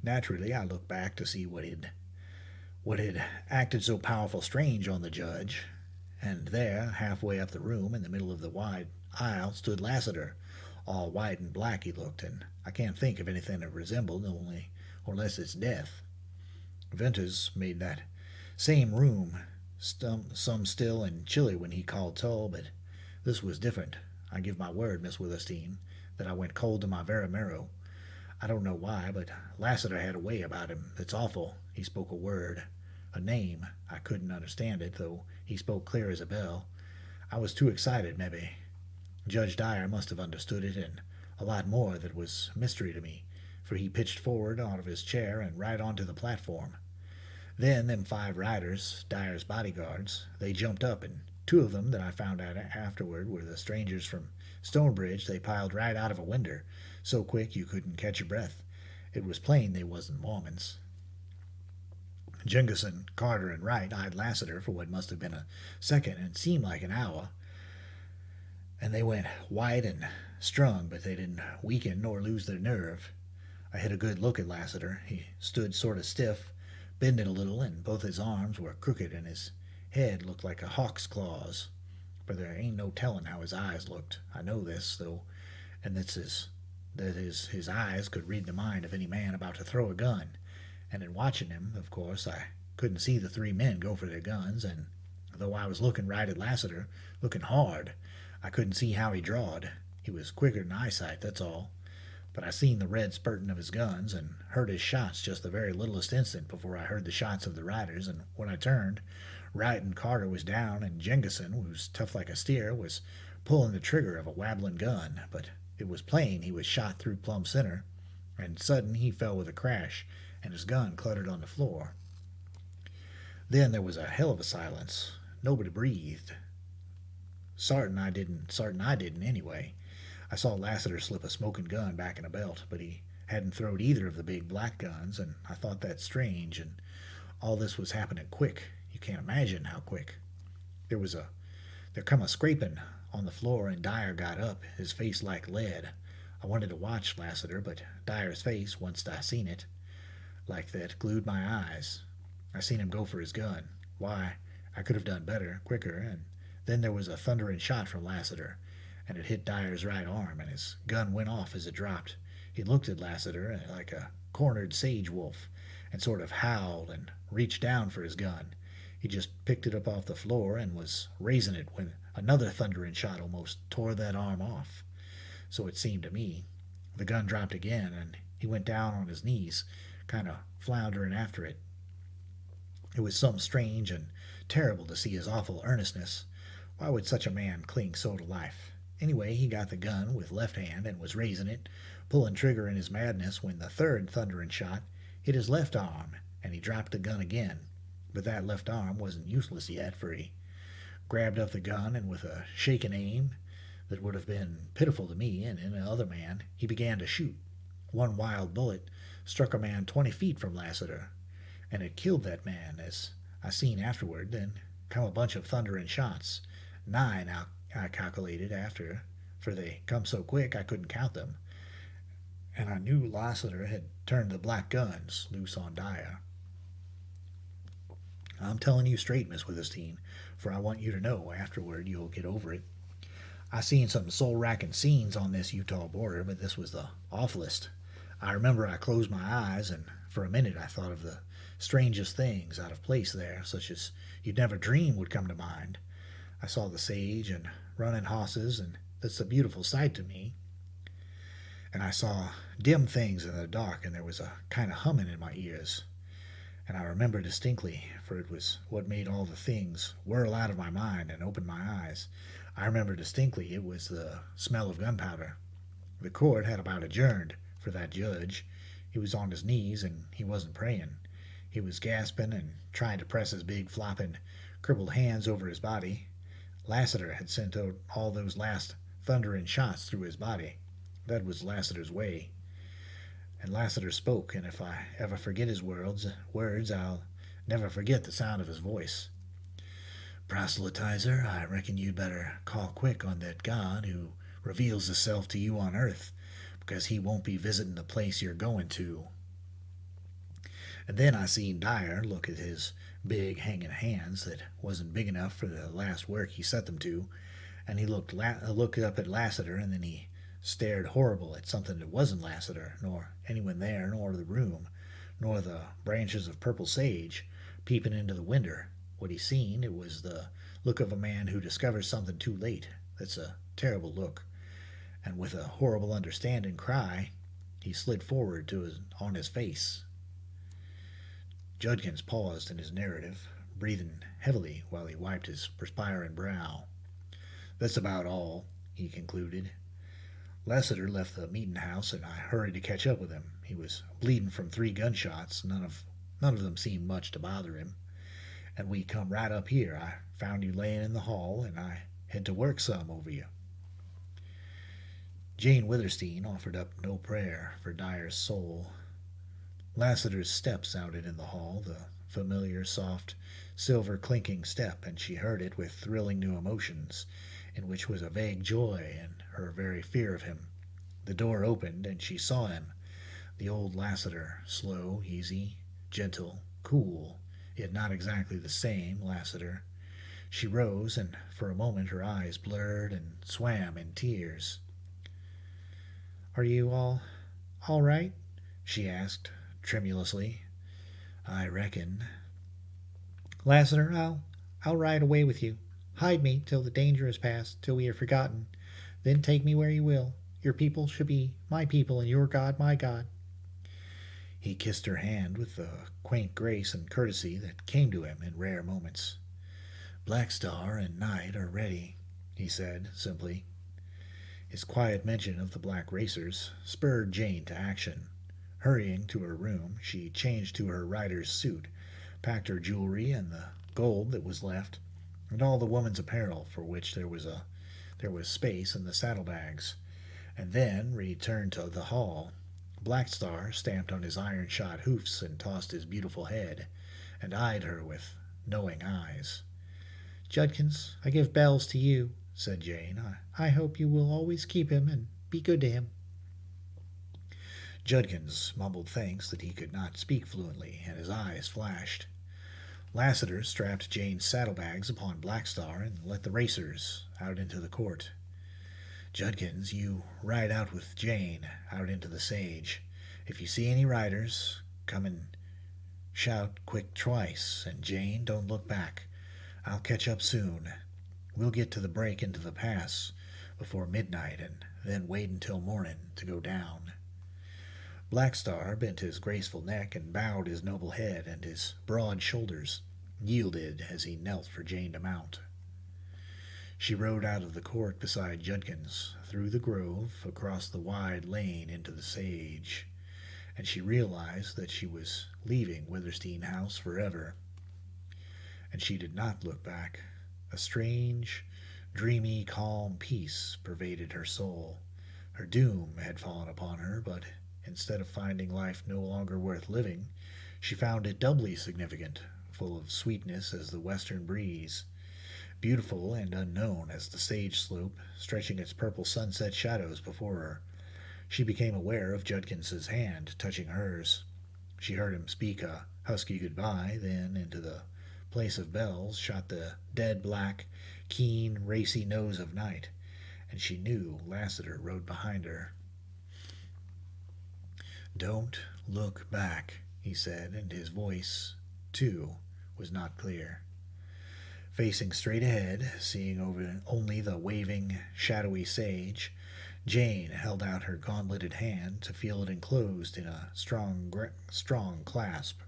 Naturally, I looked back to see what had acted so powerful strange on the judge, and there, halfway up the room, in the middle of the wide aisle, stood Lassiter. All white and black he looked, and I can't think of anything that resembled, only or less it's death. Venters made that same room some still and chilly when he called toll, but this was different. I give my word, Miss Withersteen, that I went cold to my very marrow. I don't know why, but Lassiter had a way about him that's awful. He spoke a word, a name. I couldn't understand it, though he spoke clear as a bell. I was too excited, maybe. Judge Dyer must have understood it, and a lot more that was mystery to me, for he pitched forward out of his chair and right onto the platform. Then them 5 riders, Dyer's bodyguards, they jumped up, and 2 of them that I found out afterward were the strangers from Stonebridge. They piled right out of a winder, so quick you couldn't catch your breath. It was plain they wasn't Mormons. Jenkinson, Carter, and Wright eyed Lassiter for what must have been a second and seemed like an hour, and they went white and strung, but they didn't weaken nor lose their nerve. I had a good look at Lassiter. He stood sort of stiff, bending a little, and both his arms were crooked, and his head looked like a hawk's claws. But there ain't no telling how his eyes looked. I know this, though, and his eyes could read the mind of any man about to throw a gun. And in watching him, of course, I couldn't see the 3 men go for their guns, and though I was looking right at Lassiter, looking hard, I couldn't see how he drawed. He was quicker than eyesight, that's all. But I seen the red spurtin' of his guns, and heard his shots just the very littlest instant before I heard the shots of the riders, and when I turned, Wright and Carter was down, and Jenkinson, who was tough like a steer, was pulling the trigger of a wabbling gun, but it was plain he was shot through plumb center, and sudden he fell with a crash, and his gun cluttered on the floor. Then there was a hell of a silence. Nobody breathed. Sartin I didn't anyway. I saw Lassiter slip a smoking gun back in a belt, but he hadn't throwed either of the big black guns, and I thought that strange, and all this was happening quick. You can't imagine how quick. There come a scraping on the floor, and Dyer got up, his face like lead. I wanted to watch Lassiter, but Dyer's face, once I seen it, like that, glued my eyes. I seen him go for his gun. Why, I could have done better, quicker, and then there was a thundering shot from Lassiter, and it hit Dyer's right arm, and his gun went off as it dropped. He looked at Lassiter like a cornered sage wolf, and sort of howled and reached down for his gun. He just picked it up off the floor and was raising it when another thundering shot almost tore that arm off. So it seemed to me. The gun dropped again, and he went down on his knees, kind of floundering after it. It was something strange and terrible to see his awful earnestness. Why would such a man cling so to life? Anyway, he got the gun with left hand and was raising it, pulling trigger in his madness, when the 3rd thundering shot hit his left arm, and he dropped the gun again. But that left arm wasn't useless yet, for he grabbed up the gun, and with a shaken aim that would have been pitiful to me and any other man, he began to shoot. One wild bullet struck a man 20 feet from Lassiter, and it killed that man, as I seen afterward. Then come a bunch of thundering shots, 9 I calculated after, for they come so quick I couldn't count them, and I knew Lassiter had turned the black guns loose on Dyer. I'm telling you straight, Miss Withersteen, for I want you to know afterward you'll get over it. I seen some soul-racking scenes on this Utah border, but this was the awfulest. I remember I closed my eyes, and for a minute I thought of the strangest things out of place there, such as you'd never dream would come to mind. I saw the sage and running hosses, and that's a beautiful sight to me. And I saw dim things in the dark, and there was a kind of humming in my ears. And I remember distinctly, for it was what made all the things whirl out of my mind and open my eyes. I remember distinctly it was the smell of gunpowder. The court had about adjourned for that judge. He was on his knees, and he wasn't praying. He was gasping and trying to press his big, flopping, crippled hands over his body. Lassiter had sent out all those last thundering shots through his body. That was Lassiter's way. And Lassiter spoke, and if I ever forget his words, I'll Never forget the sound of his voice. Proselytizer, I reckon you'd better call quick on that God who reveals himself to you on earth, because he won't be visiting the place you're going to. And then I seen Dyer look at his big hanging hands that wasn't big enough for the last work he set them to, and he looked up at Lassiter, and then he stared horrible at something that wasn't Lassiter, nor anyone there, nor the room, nor the branches of purple sage peeping into the winder. What he seen, it was the look of a man who discovers something too late. That's a terrible look. And with a horrible understanding cry, he slid forward on his face. Judkins paused in his narrative, breathing heavily while he wiped his perspiring brow. That's about all, he concluded. Lassiter left the meeting house, and I hurried to catch up with him. He was bleeding from 3 gunshots. None of them seemed much to bother him. And we come right up here. I found you laying in the hall, and I had to work some over you. Jane Withersteen offered up no prayer for Dyer's soul. Lassiter's step sounded in the hall, the familiar, soft, silver clinking step, and she heard it with thrilling new emotions, in which was a vague joy and her very fear of him. The door opened, and she saw him, the old Lassiter, slow, easy, gentle, cool, yet not exactly the same Lassiter. She rose, and for a moment her eyes blurred and swam in tears. Are you all right? She asked, tremulously. I reckon. Lassiter, I'll ride away with you. Hide me till the danger is past, till we are forgotten. Then take me where you will. Your people should be my people, and your God my God. He kissed her hand with the quaint grace and courtesy that came to him in rare moments. Black Star and Night are ready, he said simply. His quiet mention of the black racers spurred Jane to action. Hurrying to her room, she changed to her rider's suit, packed her jewelry and the gold that was left, and all the woman's apparel for which there was space in the saddlebags, and then returned to the hall. Black Star stamped on his iron-shod hoofs and tossed his beautiful head, and eyed her with knowing eyes. Judkins, I give Bells to you, said Jane. I hope you will always keep him and be good to him. Judkins mumbled thanks that he could not speak fluently, and his eyes flashed. Lassiter strapped Jane's saddlebags upon Black Star and let the racers out into the court. Judkins, you ride out with Jane out into the sage. If you see any riders, come and shout quick twice, and Jane, don't look back. I'll catch up soon. We'll get to the break into the pass before midnight, and then wait until morning to go down. Black Star bent his graceful neck and bowed his noble head, and his broad shoulders yielded as he knelt for Jane to mount. She rode out of the court beside Judkins, through the grove, across the wide lane into the sage, and she realized that she was leaving Withersteen House forever. And she did not look back. A strange, dreamy, calm peace pervaded her soul. Her doom had fallen upon her, but instead of finding life no longer worth living, she found it doubly significant, full of sweetness as the western breeze, beautiful and unknown as the sage slope, stretching its purple sunset shadows before her. She became aware of Judkins's hand touching hers. She heard him speak a husky goodbye, then into the place of Bells shot the dead black, keen, racy nose of Night, and she knew Lassiter rode behind her. Don't look back, he said, and his voice, too, was not clear. Facing straight ahead, seeing over only the waving, shadowy sage, Jane held out her gauntleted hand to feel it enclosed in a strong clasp.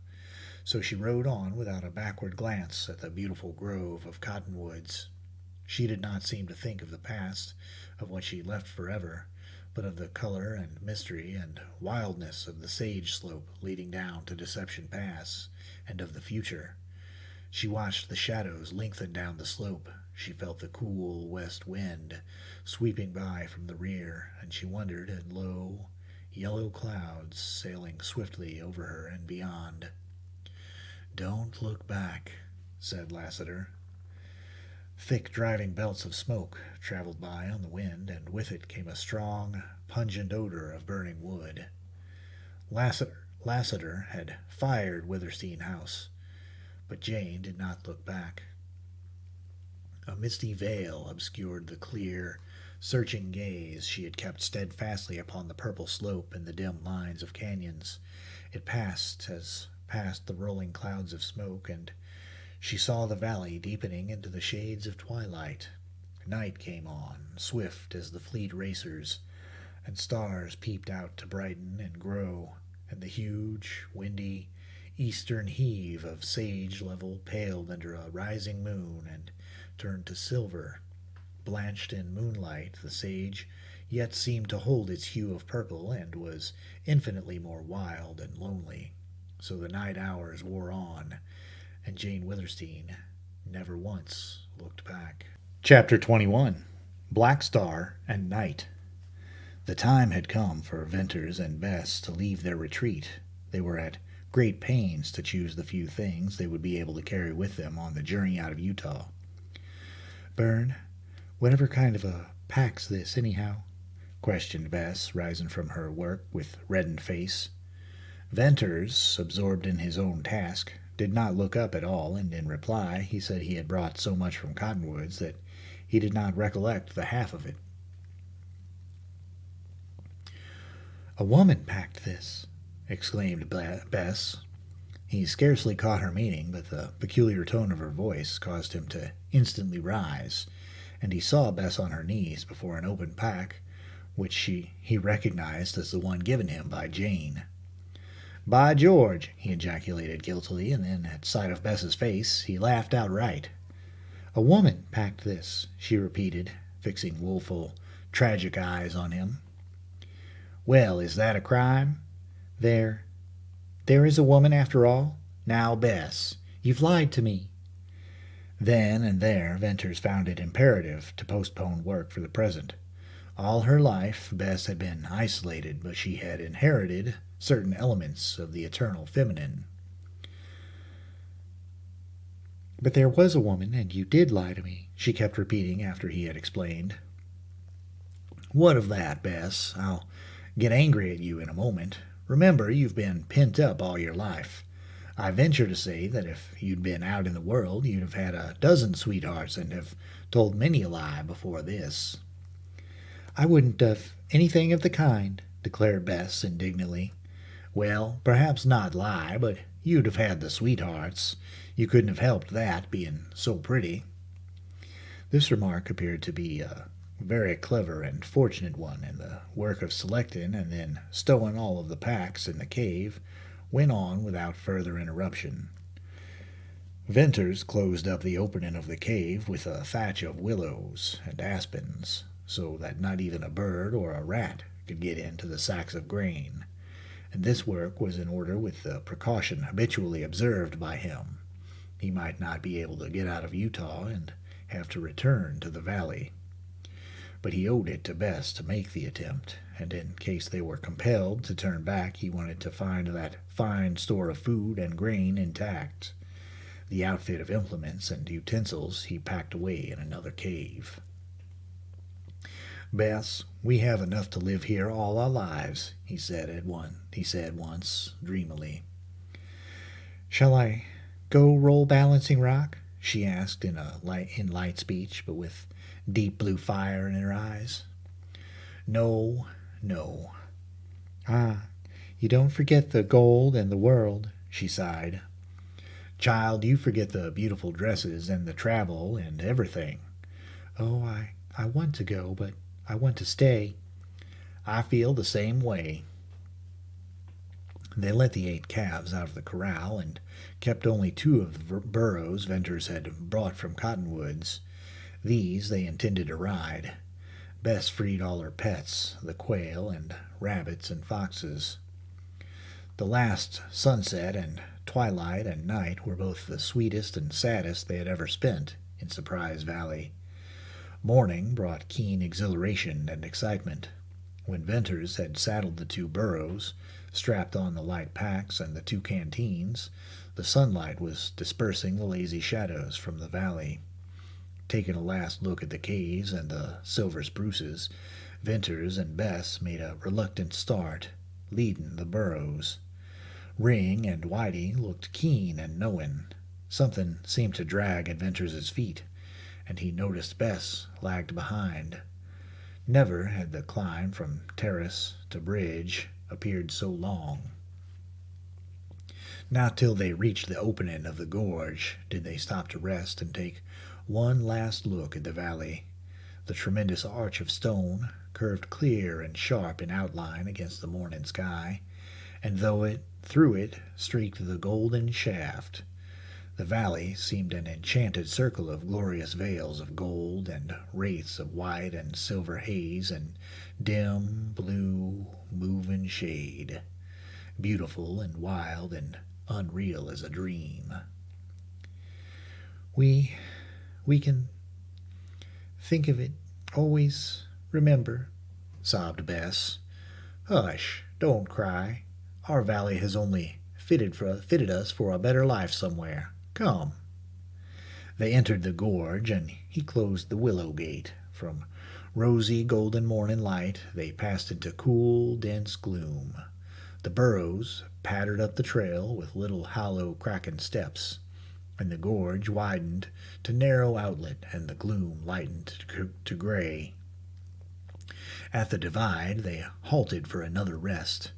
So she rode on without a backward glance at the beautiful grove of cottonwoods. She did not seem to think of the past, of what she left forever, but of the color and mystery and wildness of the sage slope leading down to Deception Pass, and of the future. She watched the shadows lengthen down the slope. She felt the cool west wind sweeping by from the rear, and she wondered at low, yellow clouds sailing swiftly over her and beyond. Don't look back, said Lassiter. Thick driving belts of smoke traveled by on the wind, and with it came a strong, pungent odor of burning wood. Lassiter had fired Witherstein House, but Jane did not look back. A misty veil obscured the clear, searching gaze she had kept steadfastly upon the purple slope and the dim lines of canyons. It passed as past the rolling clouds of smoke, and she saw the valley deepening into the shades of twilight. Night came on, swift as the fleet racers, and stars peeped out to brighten and grow, and the huge, windy, eastern heave of sage level paled under a rising moon and turned to silver. Blanched in moonlight, the sage yet seemed to hold its hue of purple and was infinitely more wild and lonely. So the night hours wore on, and Jane Witherstein never once looked back. Chapter 21. Black Star and Night. The time had come for Venters and Bess to leave their retreat. They were at great pains to choose the few things they would be able to carry with them on the journey out of Utah. "Bern, whatever kind of a pack's this, anyhow?" questioned Bess, rising from her work with reddened face. Venters, absorbed in his own task, did not look up at all, and in reply he said he had brought so much from Cottonwoods that he did not recollect the half of it. "A woman packed this," exclaimed Bess. He scarcely caught her meaning, but the peculiar tone of her voice caused him to instantly rise, and he saw Bess on her knees before an open pack, which he recognized as the one given him by Jane. "By George!" he ejaculated guiltily, and then, at sight of Bess's face, he laughed outright. "A woman packed this," she repeated, fixing woeful, tragic eyes on him. "Well, is that a crime?" There is a woman after all? Now, Bess, You've lied to me." Then and there Venters found it imperative to postpone work for the present. All her life Bess had been isolated, but she had inherited certain elements of the eternal feminine. "But there was a woman, and you did lie to me," she kept repeating after he had explained. "What of that, Bess? I'll get angry at you in a moment. Remember, you've been pent up all your life. I venture to say that if you'd been out in the world, you'd have had a dozen sweethearts and have told many a lie before this." "I wouldn't have anything of the kind," declared Bess indignantly. "Well, perhaps not lie, but you'd have had the sweethearts. You couldn't have helped that, being so pretty." This remark appeared to be a very clever and fortunate one, and the work of selecting and then stowing all of the packs in the cave went on without further interruption. Venters closed up the opening of the cave with a thatch of willows and aspens, so that not even a bird or a rat could get into the sacks of grain, and this work was in order with the precaution habitually observed by him. He might not be able to get out of Utah and have to return to the valley. But he owed it to Bess to make the attempt, and in case they were compelled to turn back, he wanted to find that fine store of food and grain intact. The outfit of implements and utensils he packed away in another cave. "Bess, we have enough to live here all our lives," he said once, dreamily. "Shall I go roll Balancing Rock?" she asked in light speech, but with deep blue fire in her eyes. "No, no." "Ah, you don't forget the gold and the world," she sighed. "Child, you forget the beautiful dresses and the travel and everything." "Oh, I want to go, but I want to stay." "I feel the same way." They let the 8 calves out of the corral and kept only 2 of the burros Venters had brought from Cottonwoods. These they intended to ride. Bess freed all her pets, the quail and rabbits and foxes. The last sunset and twilight and night were both the sweetest and saddest they had ever spent in Surprise Valley. Morning brought keen exhilaration and excitement. When Venters had saddled the two burros, strapped on the light packs and the two canteens, the sunlight was dispersing the lazy shadows from the valley. Taking a last look at the caves and the silver spruces, Venters and Bess made a reluctant start, leading the burros. Ring and Whitey looked keen and knowing. Something seemed to drag at Venters's feet, and he noticed Bess lagged behind. Never had the climb from terrace to bridge appeared so long. Not till they reached the opening of the gorge did they stop to rest and take one last look at the valley. The tremendous arch of stone curved clear and sharp in outline against the morning sky, and through it streaked the golden shaft. The valley seemed an enchanted circle of glorious veils of gold and wraiths of white and silver haze and dim, blue, moving shade, beautiful and wild and unreal as a dream. We can think of it, always remember, sobbed Bess. Hush, don't cry. Our valley has only fitted us for a better life somewhere. Come. They entered the gorge, and he closed the willow gate. From rosy golden morning light they passed into cool, dense gloom. The burros pattered up the trail with little hollow, cracking steps, and the gorge widened to narrow outlet, and the gloom lightened to gray. At the divide they halted for another rest.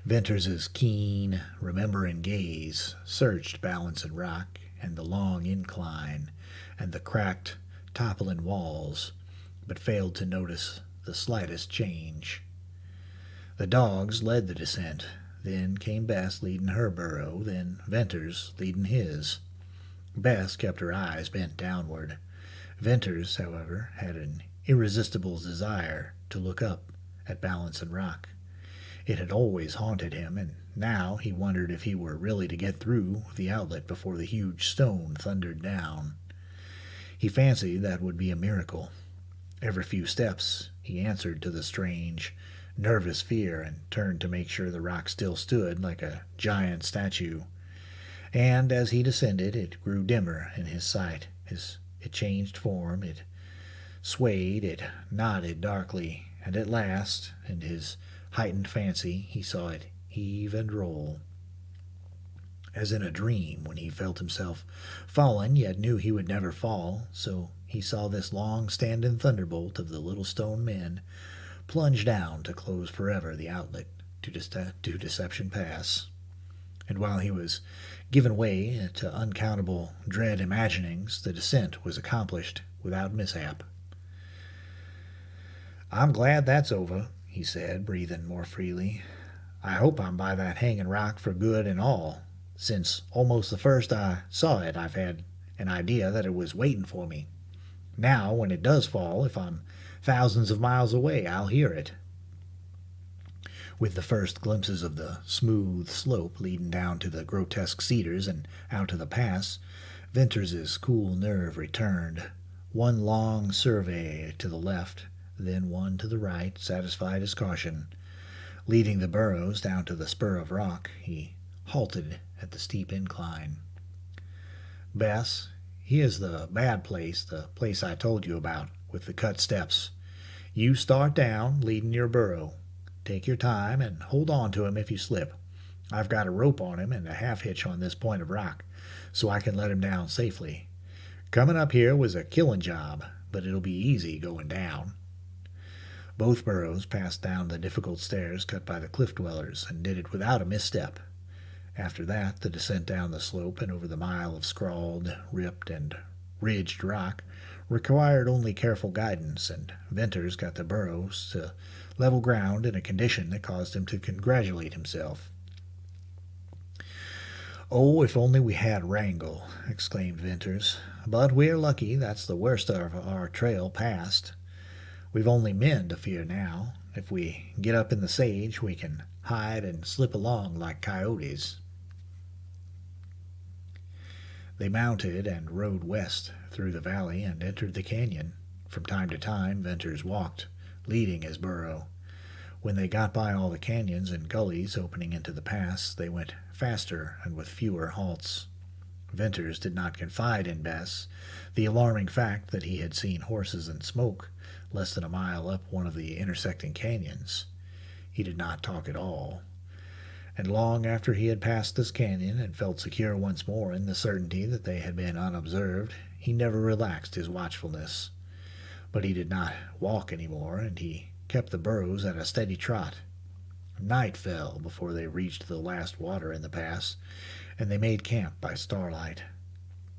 Venters's keen, remembering gaze searched Balance and Rock and the long incline and the cracked, toppling walls, but failed to notice the slightest change. The dogs led the descent. Then came Bess leading her burro, then Venters leading his. Bess kept her eyes bent downward. Venters, however, had an irresistible desire to look up at Balance and Rock. It had always haunted him, and now he wondered if he were really to get through the outlet before the huge stone thundered down. He fancied that would be a miracle. Every few steps he answered to the strange, nervous fear and turned to make sure the rock still stood like a giant statue. And as he descended, it grew dimmer in his sight. It changed form, it swayed, it nodded darkly, and at last, in his heightened fancy, he saw it heave and roll. As in a dream, when he felt himself fallen, yet knew he would never fall, so he saw this long-standing thunderbolt of the little stone men plunge down to close forever the outlet to Deception Pass. And while he was given way to uncountable dread imaginings, the descent was accomplished without mishap. "I'm glad that's over," he said, breathing more freely. "I hope I'm by that hanging rock for good and all. Since almost the first I saw it, I've had an idea that it was waiting for me. Now, when it does fall, if I'm thousands of miles away, I'll hear it." With the first glimpses of the smooth slope leading down to the grotesque cedars and out to the pass, Venters's cool nerve returned. One long survey to the left, then one to the right, satisfied his caution. Leading the burros down to the spur of rock, he halted at the steep incline. "Bess, here's the bad place, the place I told you about, with the cut steps. You start down, leading your burro. Take your time and hold on to him if you slip. I've got a rope on him and a half-hitch on this point of rock, so I can let him down safely. Coming up here was a killing job, but it'll be easy going down." Both burros passed down the difficult stairs cut by the cliff dwellers, and did it without a misstep. After that, the descent down the slope and over the mile of scrawled, ripped, and ridged rock required only careful guidance, and Venters got the burros to level ground in a condition that caused him to congratulate himself. "Oh, if only we had Wrangle!" exclaimed Venters. "But we're lucky that's the worst of our trail past. We've only men to fear now. If we get up in the sage, we can hide and slip along like coyotes." They mounted and rode west through the valley and entered the canyon. From time to time, Venters walked, leading his burro. When they got by all the canyons and gullies opening into the pass, they went faster and with fewer halts. Venters did not confide in Bess the alarming fact that he had seen horses and smoke less than a mile up one of the intersecting canyons. He did not talk at all, and long after he had passed this canyon and felt secure once more in the certainty that they had been unobserved, he never relaxed his watchfulness. But he did not walk any more, and he kept the burros at a steady trot. Night fell before they reached the last water in the pass, and they made camp by starlight.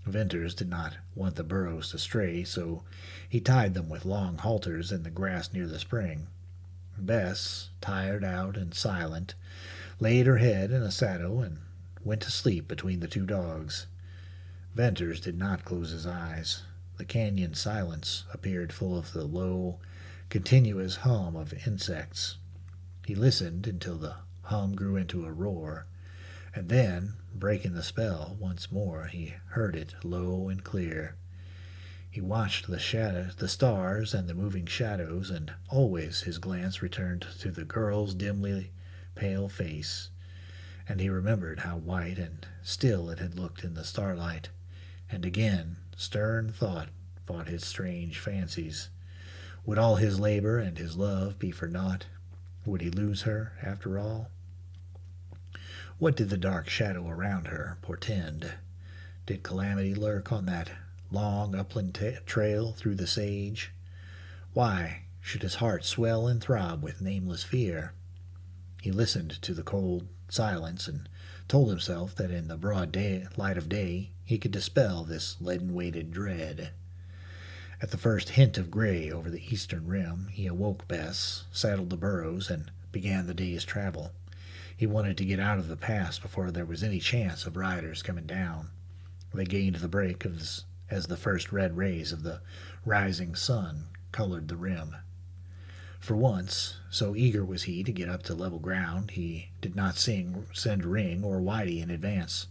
Venters did not want the burros to stray, so he tied them with long halters in the grass near the spring. Bess, tired out and silent, laid her head in a saddle and went to sleep between the two dogs. Venters did not close his eyes. The canyon silence appeared full of the low, continuous hum of insects. He listened until the hum grew into a roar, and then, breaking the spell once more, he heard it low and clear. He watched the stars and the moving shadows, and always his glance returned to the girl's dimly pale face, and he remembered how white and still it had looked in the starlight, and again stern thought fought his strange fancies. Would all his labor and his love be for naught? Would he lose her, after all? What did the dark shadow around her portend? Did calamity lurk on that long upland trail through the sage? Why should his heart swell and throb with nameless fear? He listened to the cold silence and told himself that in the broad light of day he could dispel this leaden-weighted dread. At the first hint of gray over the eastern rim, he awoke Bess, saddled the burros, and began the day's travel. He wanted to get out of the pass before there was any chance of riders coming down. They gained the break as the first red rays of the rising sun colored the rim. For once, so eager was he to get up to level ground, he did not send Ring or Whitey in advance.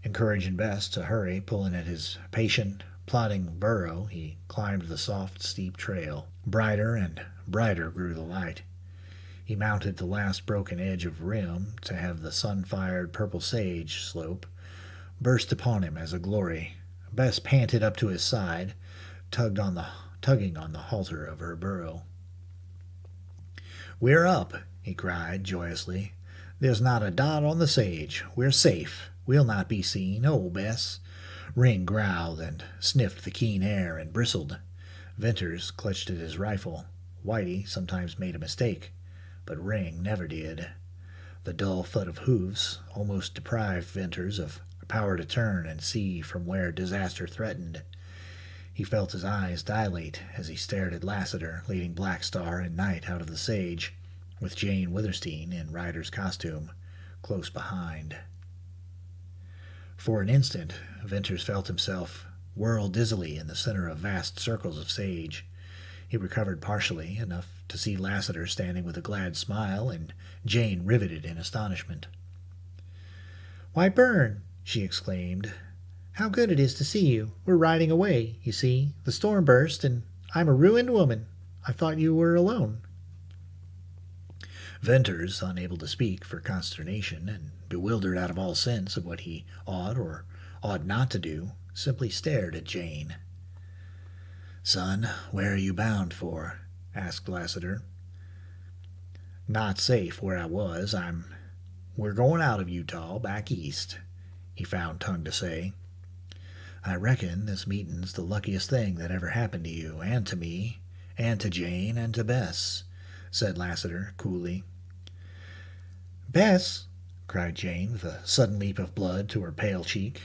Encouraging Bess to hurry, pulling at his patient, plodding burro, he climbed the soft, steep trail. Brighter and brighter grew the light. He mounted the last broken edge of rim to have the sun-fired purple sage slope burst upon him as a glory. Bess panted up to his side, tugging on the halter of her burro. "We're up," he cried joyously. "There's not a dot on the sage. We're safe. We'll not be seen. Oh, Bess!" Ring growled and sniffed the keen air and bristled. Venters clutched at his rifle. Whitey sometimes made a mistake, but Ring never did. The dull thud of hoofs almost deprived Venters of power to turn and see from where disaster threatened. He felt his eyes dilate as he stared at Lassiter leading Black Star and Night out of the sage, with Jane Withersteen in rider's costume close behind. For an instant, Venters felt himself whirl dizzily in the center of vast circles of sage. He recovered partially, enough to see Lassiter standing with a glad smile and Jane riveted in astonishment. "Why, Bern!" she exclaimed. "How good it is to see you. We're riding away, you see. The storm burst, and I'm a ruined woman. I thought you were alone." Venters, unable to speak for consternation and bewildered out of all sense of what he ought or ought not to do, simply stared at Jane. "Son, where are you bound for?" asked Lassiter. "Not safe where I was. We're going out of Utah, back east," he found tongue to say. "I reckon this meeting's the luckiest thing that ever happened to you, and to me, and to Jane, and to Bess," said Lassiter coolly. "Bess!" cried Jane, with a sudden leap of blood to her pale cheek.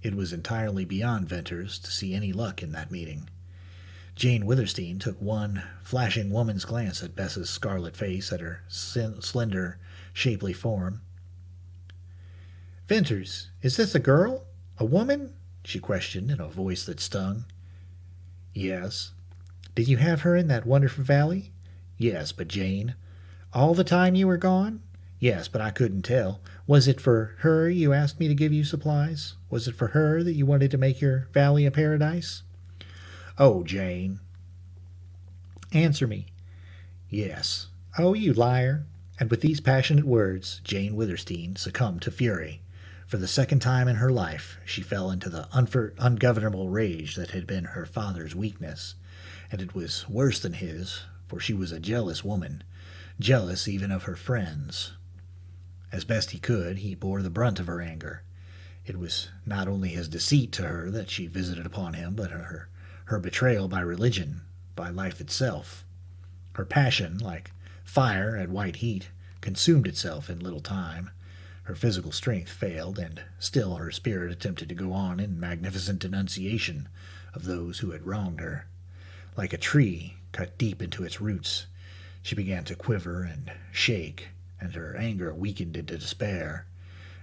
It was entirely beyond Venters to see any luck in that meeting. Jane Withersteen took one flashing woman's glance at Bess's scarlet face, at her slender, shapely form. "Venters, is this a girl? A woman?" she questioned in a voice that stung. "Yes." "Did you have her in that wonderful valley?" "Yes, but Jane." "All the time you were gone?" "Yes, but I couldn't tell." "Was it for her you asked me to give you supplies? Was it for her that you wanted to make your valley a paradise?" "Oh, Jane." "Answer me." "Yes, Oh, you liar! And with these passionate words, Jane Withersteen succumbed to fury. For the second time in her life, she fell into the ungovernable rage that had been her father's weakness. And it was worse than his, for she was a jealous woman, jealous even of her friends. As best he could, he bore the brunt of her anger. It was not only his deceit to her that she visited upon him, but her betrayal by religion, by life itself. Her passion, like fire at white heat, consumed itself in little time. Her physical strength failed, and still her spirit attempted to go on in magnificent denunciation of those who had wronged her. Like a tree cut deep into its roots, she began to quiver and shake, and her anger weakened into despair,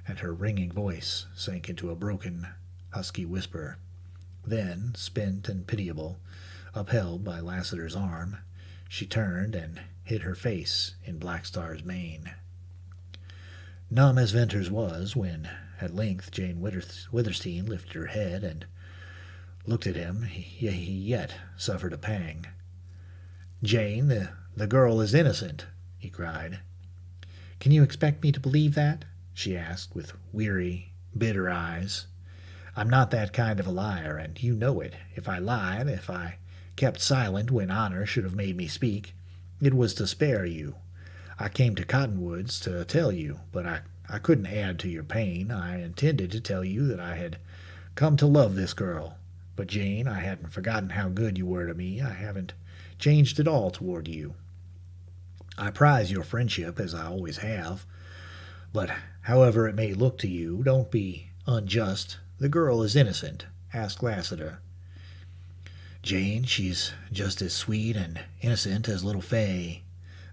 and her ringing voice sank into a broken, husky whisper. Then, spent and pitiable, upheld by Lassiter's arm, she turned and hid her face in Black Star's mane. Numb as Venters was, when at length Jane Withersteen lifted her head and looked at him, he yet suffered a pang. "Jane, the girl is innocent," he cried. "Can you expect me to believe that?" she asked with weary, bitter eyes. "I'm not that kind of a liar, and you know it. If I lied, if I kept silent when honor should have made me speak, it was to spare you. I came to Cottonwoods to tell you, but I couldn't add to your pain. I intended to tell you that I had come to love this girl. But, Jane, I hadn't forgotten how good you were to me. I haven't changed at all toward you. I prize your friendship, as I always have. But however it may look to you, don't be unjust. The girl is innocent. Ask Lassiter." "Jane, she's just as sweet and innocent as little Fay,"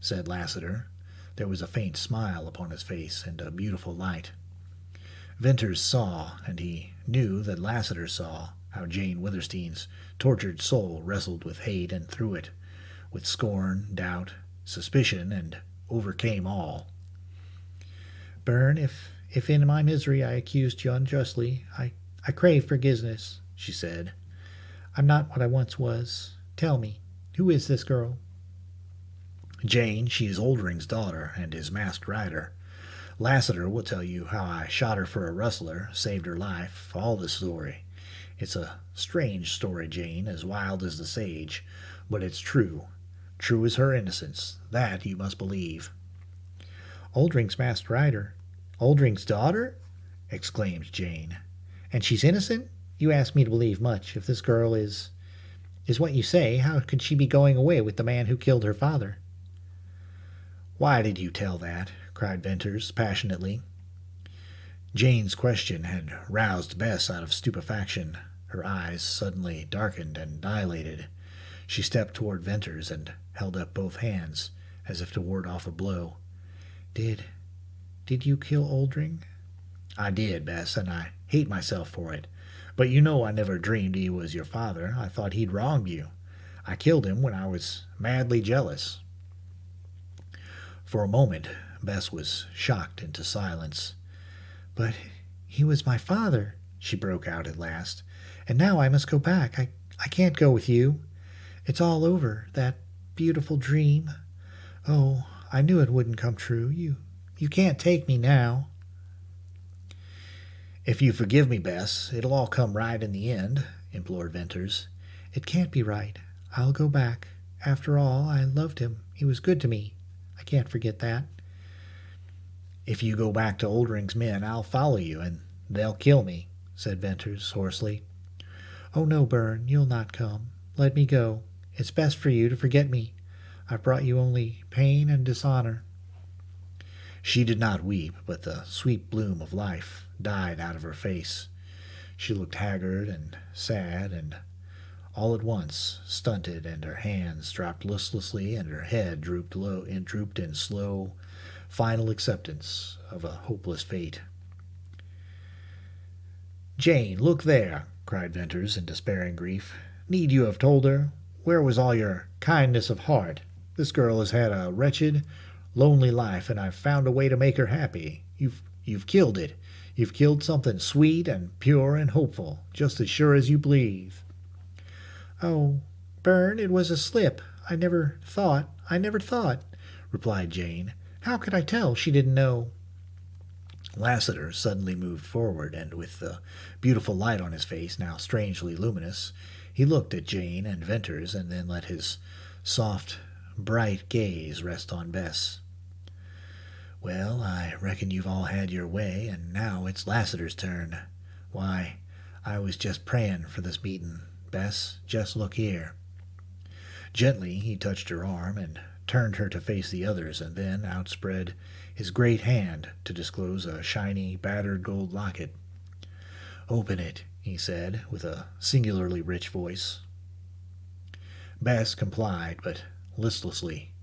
said Lassiter. There was a faint smile upon his face and a beautiful light. Venters saw, and he knew that Lassiter saw, how Jane Withersteen's tortured soul wrestled with hate and through it, with scorn, doubt, suspicion, and overcame all. "Byrne, if in my misery I accused you unjustly, I crave forgiveness," she said. "I'm not what I once was. Tell me, who is this girl?" "Jane, she is Oldring's daughter and his masked rider. Lassiter will tell you how I shot her for a rustler, saved her life, all the story. It's a strange story, Jane, as wild as the sage, but it's true. True as her innocence. That you must believe." "Oldring's masked rider? Oldring's daughter?" exclaimed Jane. "And she's innocent? You ask me to believe much. If this girl is what you say, how could she be going away with the man who killed her father?" "Why did you tell that?" cried Venters passionately. Jane's question had roused Bess out of stupefaction. Her eyes suddenly darkened and dilated. She stepped toward Venters and held up both hands, as if to ward off a blow. Did you kill Oldring?" "I did, Bess, and I hate myself for it. But you know I never dreamed he was your father. I thought he'd wronged you. I killed him when I was madly jealous." For a moment, Bess was shocked into silence. "But he was my father," she broke out at last. "And now I must go back. I can't go with you. It's all over, that beautiful dream. Oh, I knew it wouldn't come true. You can't take me now." "If you forgive me, Bess, it'll all come right in the end," implored Venters. "It can't be right. I'll go back. After all, I loved him. He was good to me. I can't forget that." "If you go back to Oldring's men, I'll follow you, and they'll kill me," said Venters hoarsely. "Oh, no, Byrne, you'll not come. Let me go. It's best for you to forget me. I've brought you only pain and dishonor." She did not weep, but the sweet bloom of life died out of her face. She looked haggard and sad, and all at once stunted, and her hands dropped listlessly, and her head drooped low and drooped in slow, final acceptance of a hopeless fate. "Jane, look there!" cried Venters in despairing grief. "Need you have told her? Where was all your kindness of heart? This girl has had a wretched, lonely life, and I've found a way to make her happy. You've killed it. You've killed something sweet and pure and hopeful, just as sure as you breathe." "Oh, Byrne, it was a slip. I never thought," replied Jane. How could I tell she didn't know? Lassiter suddenly moved forward, and with the beautiful light on his face, now strangely luminous, he looked at Jane and Venters and then let his soft, bright gaze rest on Bess. "Well, I reckon you've all had your way, and now it's Lassiter's turn. Why, I was just praying for this meeting. Bess, just look here." Gently he touched her arm and turned her to face the others, and then outspread his great hand to disclose a shiny, battered gold locket. "Open it," he said, with a singularly rich voice. Bess complied, but listlessly.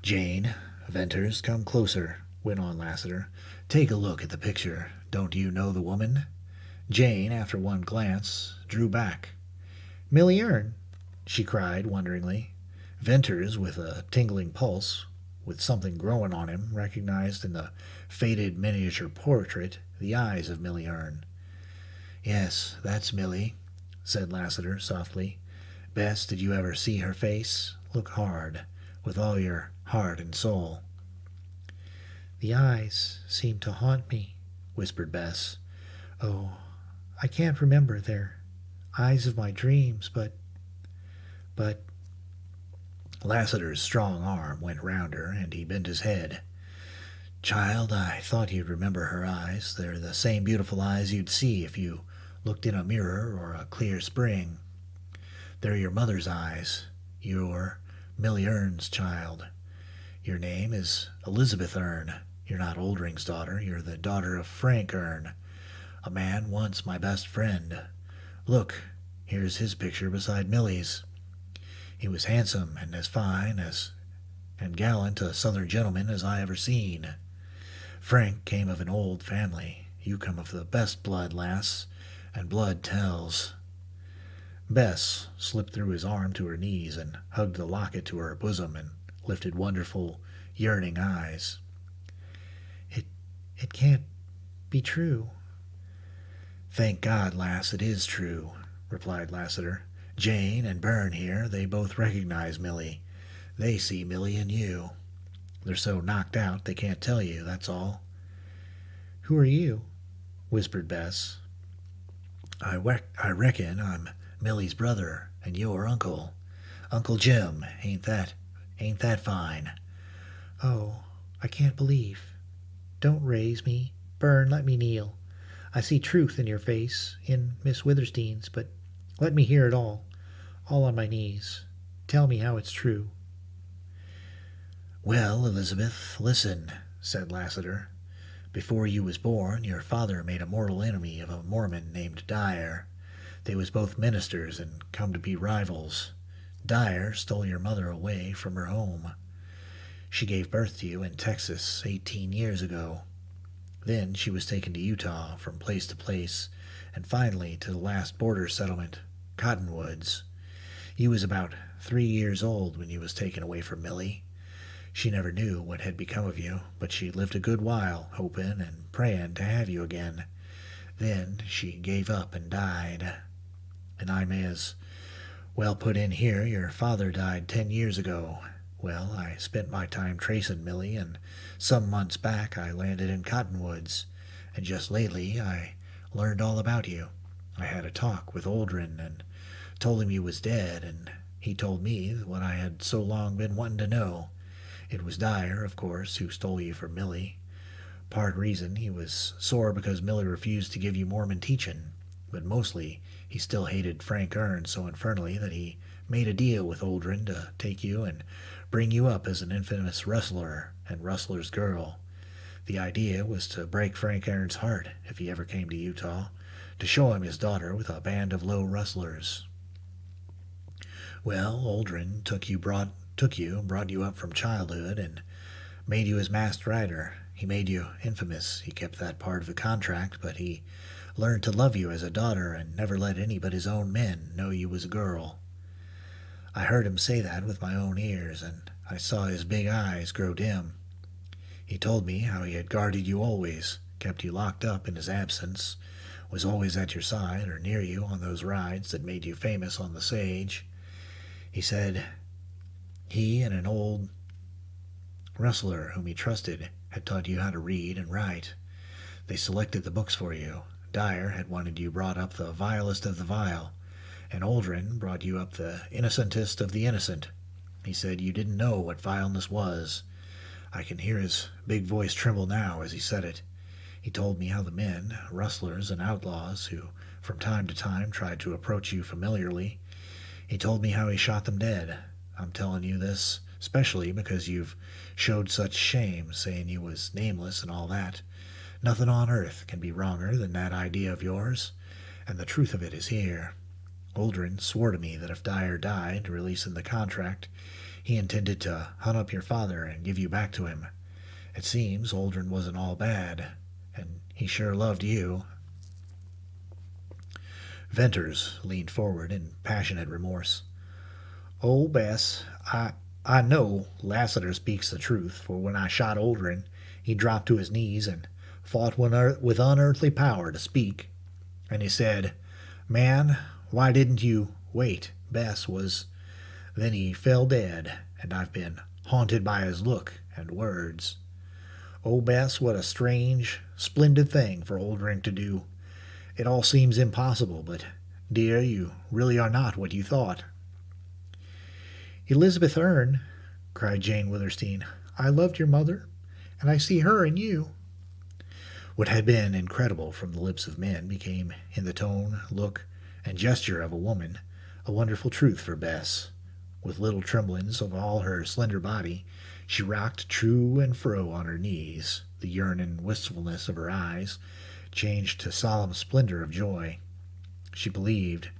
"Jane, Venters, come closer," went on Lassiter. "Take a look at the picture. Don't you know the woman?" Jane, after one glance, drew back. Millie Erne, she cried wonderingly. Venters, with a tingling pulse, with something growing on him, recognized in the faded miniature portrait the eyes of Millie Erne. "Yes, that's Millie," said Lassiter softly. "Bess, did you ever see her face? Look hard, with all your heart and soul." The eyes seem to haunt me, whispered Bess. Oh, I can't remember. They're eyes of my dreams, but... Lassiter's strong arm went round her, and he bent his head. "Child, I thought you'd remember her eyes. They're the same beautiful eyes you'd see if you looked in a mirror or a clear spring. They're your mother's eyes. You're Millie Erne's child. Your name is Elizabeth Erne. You're not Oldring's daughter. You're the daughter of Frank Erne, a man once my best friend. Look, here's his picture beside Millie's. He was handsome and as fine and gallant a southern gentleman as I ever seen. Frank came of an old family. You come of the best blood, lass, and blood tells." Bess slipped through his arm to her knees and hugged the locket to her bosom and lifted wonderful, yearning eyes. It can't be true." "Thank God, lass, it is true," replied Lassiter. "Jane and Byrne here, they both recognize Millie. They see Millie in you. They're so knocked out they can't tell you, that's all." "Who are you?" whispered Bess. I reckon I'm Millie's brother and your uncle. Uncle Jim, ain't that fine?" "Oh, I can't believe. Don't raise me. Byrne, let me kneel. I see truth in your face, in Miss Withersteen's, but let me hear it all on my knees. Tell me how it's true." "Well, Elizabeth, listen," said Lassiter. "Before you was born, your father made a mortal enemy of a Mormon named Dyer. They was both ministers and come to be rivals. Dyer stole your mother away from her home. She gave birth to you in Texas 18 years ago. Then she was taken to Utah, from place to place, and finally to the last border settlement, Cottonwoods. You was about 3 years old when you was taken away from Millie. She never knew what had become of you, but she lived a good while, hoping and praying to have you again. Then she gave up and died. And I may as well put in here, your father died 10 years ago. Well, I spent my time tracing Millie, and some months back I landed in Cottonwoods, and just lately I learned all about you. I had a talk with Oldrin and told him you was dead, and he told me what I had so long been wanting to know. It was Dyer, of course, who stole you from Millie. Part reason he was sore because Millie refused to give you Mormon teaching, but mostly he still hated Frank Erne so infernally that he made a deal with Oldrin to take you and bring you up as an infamous rustler and rustler's girl. The idea was to break Frank Erne's heart if he ever came to Utah, to show him his daughter with a band of low rustlers. Well, Oldrin brought you up from childhood, and made you his masked rider. He made you infamous. He kept that part of the contract, but he learned to love you as a daughter and never let any but his own men know you was a girl. I heard him say that with my own ears, and I saw his big eyes grow dim. He told me how he had guarded you always, kept you locked up in his absence, was always at your side or near you on those rides that made you famous on the sage. He said he and an old Rustler, whom he trusted, had taught you how to read and write. They selected the books for you. Dyer had wanted you brought up the vilest of the vile, and Oldrin brought you up the innocentest of the innocent. He said you didn't know what vileness was. I can hear his big voice tremble now as he said it. He told me how the men, rustlers and outlaws, who from time to time tried to approach you familiarly, he told me how he shot them dead. I'm telling you this especially because you've showed such shame, saying you was nameless and all that. Nothing on earth can be wronger than that idea of yours, and the truth of it is here. Oldrin swore to me that if Dyer died, releasing the contract, he intended to hunt up your father and give you back to him. It seems Oldrin wasn't all bad, and he sure loved you. Venters leaned forward in passionate remorse. "Oh, Bess, I know Lassiter speaks the truth, for when I shot Oldrin, he dropped to his knees and fought with unearthly power to speak. And he said, 'Man, why didn't you wait?' Bess was. Then he fell dead, and I've been haunted by his look and words. Oh, Bess, what a strange, splendid thing for Oldrin to do. It all seems impossible, but, dear, you really are not what you thought." "Elizabeth Erne," cried Jane Withersteen, "I loved your mother, and I see her in you." What had been incredible from the lips of men became, in the tone, look, and gesture of a woman, a wonderful truth for Bess. With little tremblings of all her slender body, she rocked to and fro on her knees. The yearning wistfulness of her eyes changed to solemn splendor of joy. She believed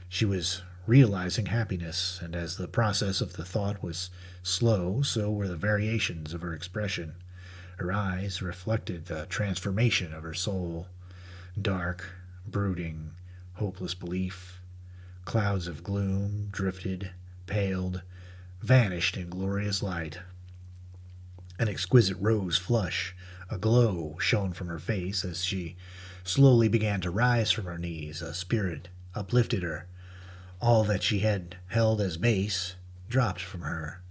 she was realizing happiness, and as the process of the thought was slow, so were the variations of her expression. Her eyes reflected the transformation of her soul. Dark, brooding, hopeless belief. Clouds of gloom drifted, paled, vanished in glorious light. An exquisite rose flush, a glow, shone from her face as she slowly began to rise from her knees. A spirit uplifted her. All that she had held as base dropped from her.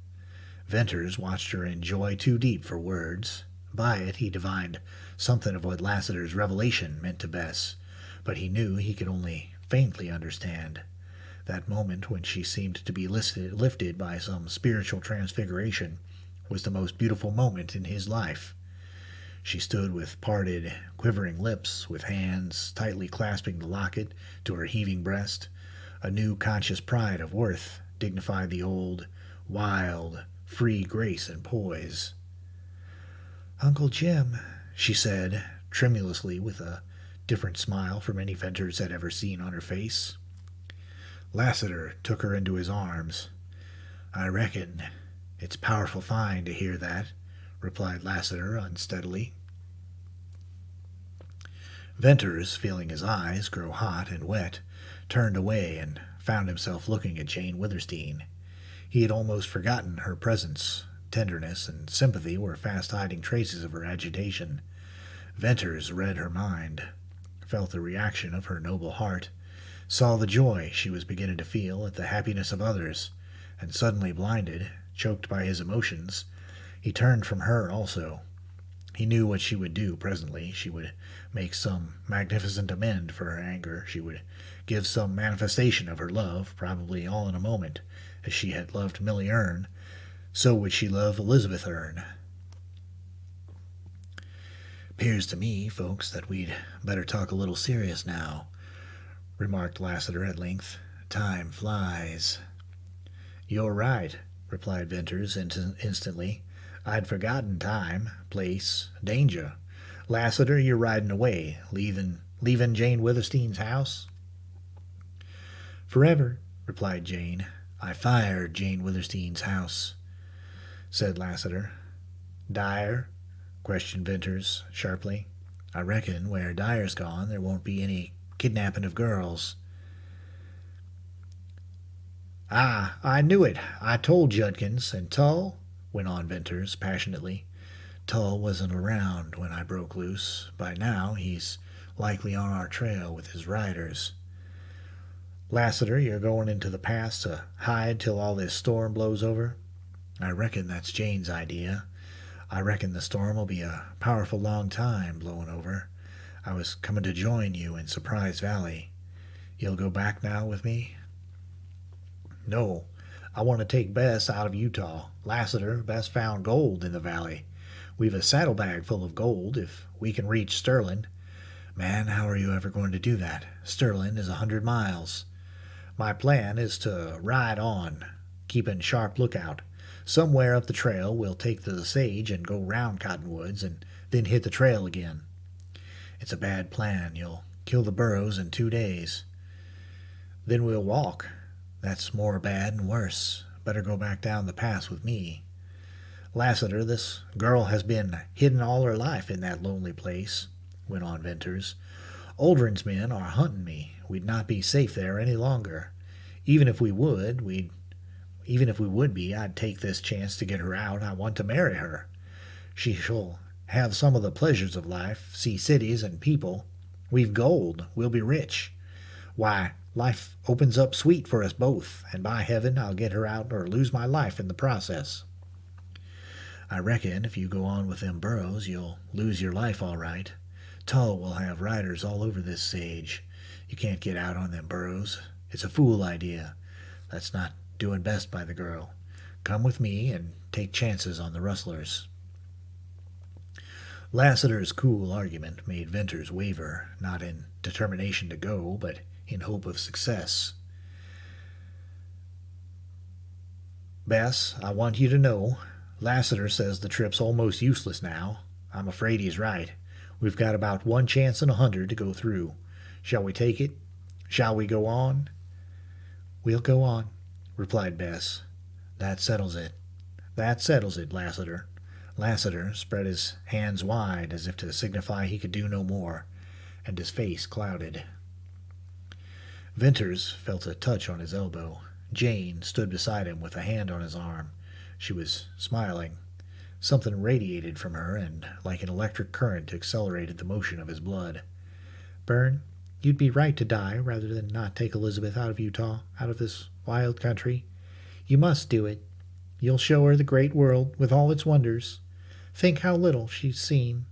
Venters watched her in joy too deep for words. By it he divined something of what Lassiter's revelation meant to Bess, but he knew he could only faintly understand. That moment when she seemed to be lifted by some spiritual transfiguration was the most beautiful moment in his life. She stood with parted, quivering lips, with hands tightly clasping the locket to her heaving breast. A new conscious pride of worth dignified the old, wild, free grace and poise. "Uncle Jim," she said, tremulously, with a different smile from any Venters had ever seen on her face. Lassiter took her into his arms. "I reckon it's powerful fine to hear that," replied Lassiter unsteadily. Venters, feeling his eyes grow hot and wet, turned away and found himself looking at Jane Withersteen. He had almost forgotten her presence. Tenderness and sympathy were fast hiding traces of her agitation. Venters read her mind, felt the reaction of her noble heart, saw the joy she was beginning to feel at the happiness of others, and suddenly blinded, choked by his emotions, he turned from her also. He knew what she would do presently. She would make some magnificent amend for her anger. She would give some manifestation of her love, probably all in a moment. As she had loved Millie Erne, so would she love Elizabeth Erne. "'Pears to me, folks, that we'd better talk a little serious now," remarked Lassiter at length. "Time flies." "You're right," replied Venters instantly. "I'd forgotten time, place, danger. Lassiter, you're riding away, leaving Jane Withersteen's house?" "Forever," replied Jane. "I fired Jane Withersteen's house," said Lassiter. "Dyer?" questioned Venters sharply. "I reckon where Dyer's gone there won't be any kidnapping of girls." "Ah, I knew it. I told Judkins. And Tull?" went on Venters passionately. "Tull wasn't around when I broke loose. By now he's likely on our trail with his riders." "Lassiter, you're going into the pass to hide till all this storm blows over?" "I reckon that's Jane's idea. I reckon the storm will be a powerful long time blowing over. I was coming to join you in Surprise Valley. You'll go back now with me?" "No. I want to take Bess out of Utah. Lassiter, Bess found gold in the valley. We've a saddlebag full of gold if we can reach Sterling." "Man, how are you ever going to do that? Sterling is 100 miles. My plan is to ride on, keeping sharp lookout. Somewhere up the trail we'll take the sage and go round Cottonwoods and then hit the trail again." "It's a bad plan. You'll kill the burros in 2 days." "Then we'll walk. That's more bad and worse. Better go back down the pass with me." "Lassiter, this girl has been hidden all her life in that lonely place," went on Venters. "Oldrin's men are hunting me. We'd not be safe there any longer. Even if we would be, I'd take this chance to get her out. I want to marry her. She shall have some of the pleasures of life, see cities and people. We've gold. We'll be rich. Why, life opens up sweet for us both, and by heaven I'll get her out or lose my life in the process." "I reckon if you go on with them burros, you'll lose your life all right. Tull will have riders all over this sage. You can't get out on them burros. It's a fool idea. That's not doing best by the girl. Come with me and take chances on the rustlers." Lassiter's cool argument made Venters waver, not in determination to go, but in hope of success. "Bess, I want you to know, Lassiter says the trip's almost useless now. I'm afraid he's right. We've got about 1 chance in 100 to go through. Shall we take it? Shall we go on?" "We'll go on," replied Bess. "That settles it. That settles it, Lassiter." Lassiter spread his hands wide as if to signify he could do no more, and his face clouded. Venters felt a touch on his elbow. Jane stood beside him with a hand on his arm. She was smiling. Something radiated from her, and like an electric current accelerated the motion of his blood. "Bern, you'd be right to die rather than not take Elizabeth out of Utah, out of this wild country. You must do it. You'll show her the great world with all its wonders. Think how little she's seen.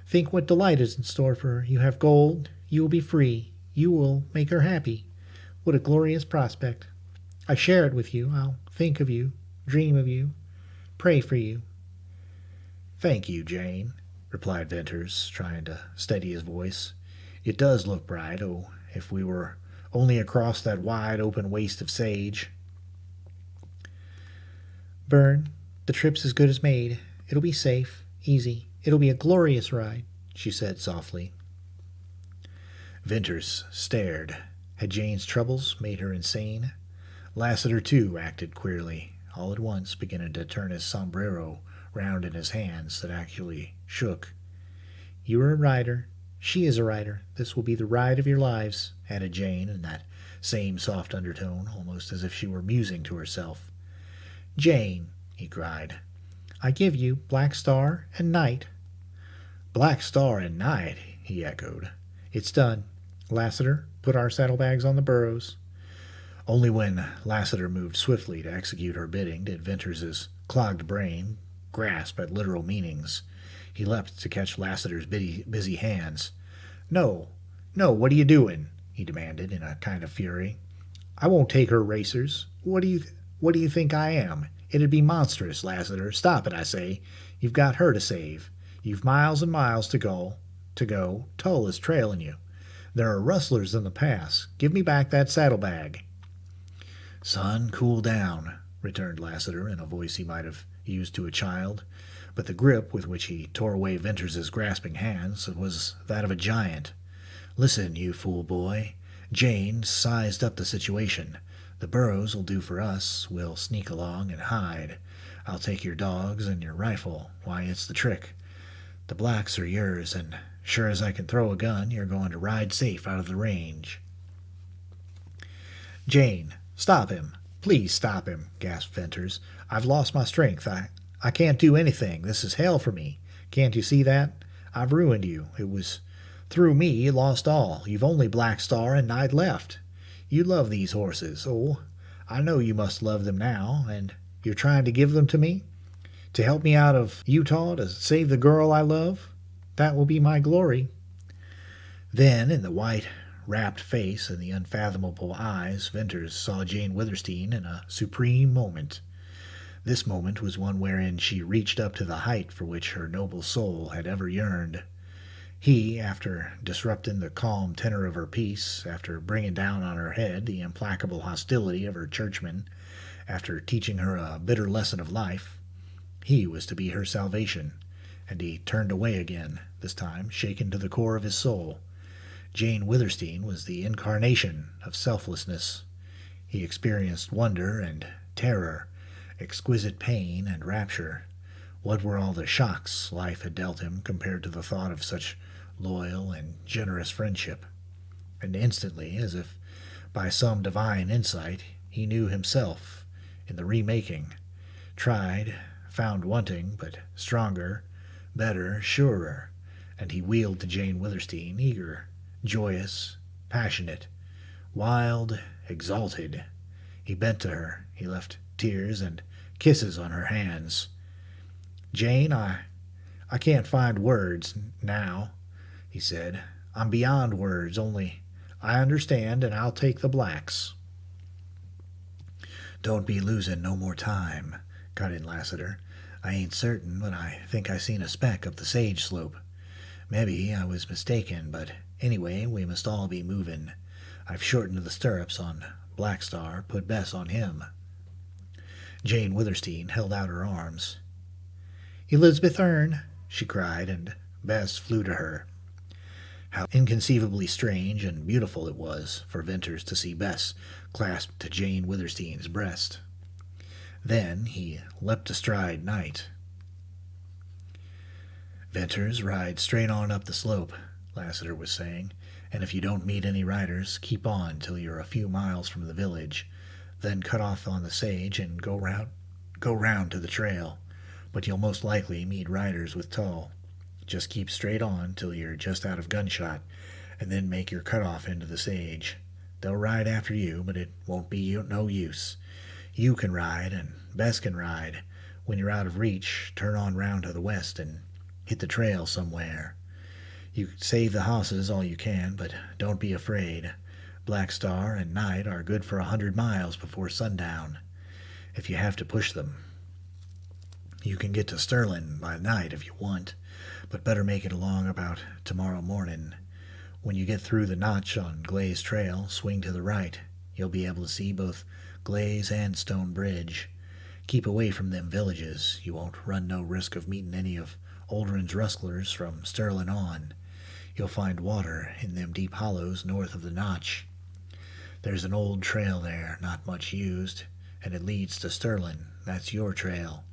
Think what delight is in store for her. You have gold. You will be free. You will make her happy. What a glorious prospect. I share it with you. I'll think of you, dream of you, pray for you." "Thank you, Jane," replied Venters, trying to steady his voice. "It does look bright. Oh, if we were only across that wide open waste of sage." "Bern, the trip's as good as made. It'll be safe, easy. It'll be a glorious ride," she said softly. Venters stared. Had Jane's troubles made her insane? Lassiter, too, acted queerly, all at once beginning to turn his sombrero round in his hands that actually shook. "You are a rider. She is a rider. This will be the ride of your lives," added Jane in that same soft undertone, almost as if she were musing to herself. "Jane," he cried. "I give you Black Star and Night." "Black Star and Night," he echoed. "It's done. Lassiter, put our saddlebags on the burros." Only when Lassiter moved swiftly to execute her bidding did Venters's clogged brain grasp at literal meanings. He leapt to catch Lassiter's busy hands. "No, no, what are you doing?" he demanded in a kind of fury. "I won't take her racers. What do you think I am? It'd be monstrous, Lassiter. Stop it, I say. You've got her to save. You've miles and miles to go. Tull is trailing you. There are rustlers in the pass. Give me back that saddlebag." "Son, cool down," returned Lassiter in a voice he might have used to a child, but the grip with which he tore away Venters's grasping hands was that of a giant. "Listen, you fool boy. Jane sized up the situation. The burros will do for us. We'll sneak along and hide. I'll take your dogs and your rifle. Why, it's the trick. The blacks are yours, and sure as I can throw a gun, you're going to ride safe out of the range." "Jane, stop him. Please stop him," gasped Venters. "I've lost my strength. I can't do anything. This is hell for me. Can't you see that? I've ruined you. It was through me you lost all. You've only Black Star and Night left. You love these horses. Oh, I know you must love them now, and you're trying to give them to me. To help me out of Utah to save the girl I love? That will be my glory. Then, in the white, rapt face and the unfathomable eyes, Venters saw Jane Withersteen in a supreme moment. This moment was one wherein she reached up to the height for which her noble soul had ever yearned. He, after disrupting the calm tenor of her peace, after bringing down on her head the implacable hostility of her churchmen, after teaching her a bitter lesson of life, he was to be her salvation, and he turned away again, this time shaken to the core of his soul. Jane Withersteen was the incarnation of selflessness. He experienced wonder and terror, exquisite pain and rapture. What were all the shocks life had dealt him compared to the thought of such loyal and generous friendship? And instantly, as if by some divine insight, he knew himself in the remaking, tried, found wanting, but stronger, better, surer, and he wheeled to Jane Withersteen, eager, joyous, passionate, wild, exalted. He bent to her. He left tears and kisses on her hands. "Jane, I can't find words now," he said. "I'm beyond words, only I understand, and I'll take the blacks." "Don't be losing no more time," cut in Lassiter. "I ain't certain, but I think I seen a speck up the sage slope. Maybe I was mistaken, but anyway, we must all be moving. I've shortened the stirrups on Black Star, put Bess on him." Jane Withersteen held out her arms. "Elizabeth Erne," she cried, and Bess flew to her. How inconceivably strange and beautiful it was for Venters to see Bess clasped to Jane Withersteen's breast. Then he leapt astride Night. "Venters, ride straight on up the slope," Lassiter was saying, "and if you don't meet any riders, keep on till you're a few miles from the village. Then cut off on the sage and go round to the trail. But you'll most likely meet riders with Tull. Just keep straight on till you're just out of gunshot, and then make your cut-off into the sage. They'll ride after you, but it won't be no use. You can ride, and Bess can ride. When you're out of reach, turn on round to the west and hit the trail somewhere. You save the hosses all you can, but don't be afraid. Black Star and Night are good for 100 miles before sundown, if you have to push them. You can get to Sterling by night if you want, but better make it along about tomorrow morning. When you get through the notch on Glaze Trail, swing to the right. You'll be able to see both Glaze and Stone Bridge. Keep away from them villages. You won't run no risk of meeting any of Oldrin's rustlers from Sterling on. You'll find water in them deep hollows north of the notch. There's an old trail there, not much used, and it leads to Sterling. That's your trail.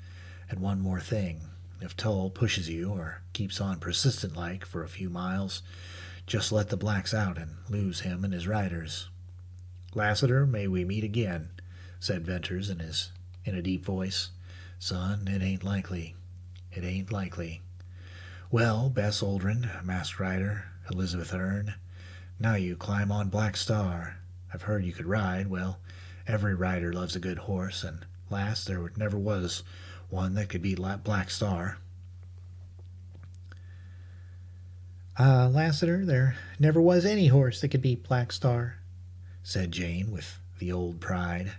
And one more thing. If Tull pushes you, or keeps on persistent-like for a few miles, just let the blacks out and lose him and his riders." "Lassiter, may we meet again," said Venters in a deep voice. "Son, it ain't likely. It ain't likely. Well, Bess Oldrin, Masked Rider, Elizabeth Erne, now you climb on Black Star. I've heard you could ride. Well, every rider loves a good horse, and lass, there never was one that could beat Black Star." Lassiter, there never was any horse that could beat Black Star," said Jane with the old pride.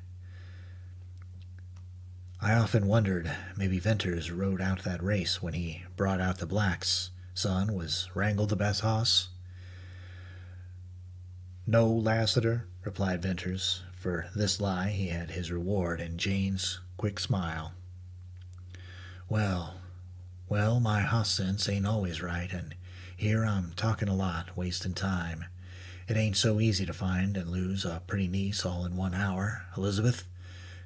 "I often wondered, maybe Venters rode out that race when he brought out the blacks. Son, was Wrangle the best hoss?" "No, Lassiter," replied Venters. For this lie he had his reward in Jane's quick smile. Well, my hoss sense ain't always right, and here I'm talking a lot, wasting time. It ain't so easy to find and lose a pretty niece all in 1 hour. Elizabeth,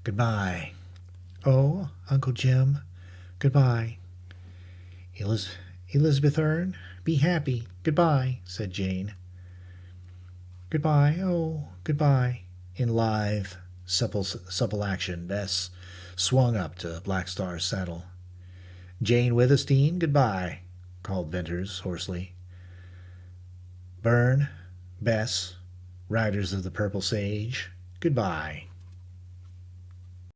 goodbye." "Oh, Uncle Jim, goodbye." Elizabeth Erne, be happy. Goodbye," said Jane. "Goodbye, oh, goodbye." In lithe, supple action, Bess swung up to Black Star's saddle. "Jane Withersteen, goodbye," called Venters hoarsely. "Byrne, Bess, riders of the Purple Sage, goodbye."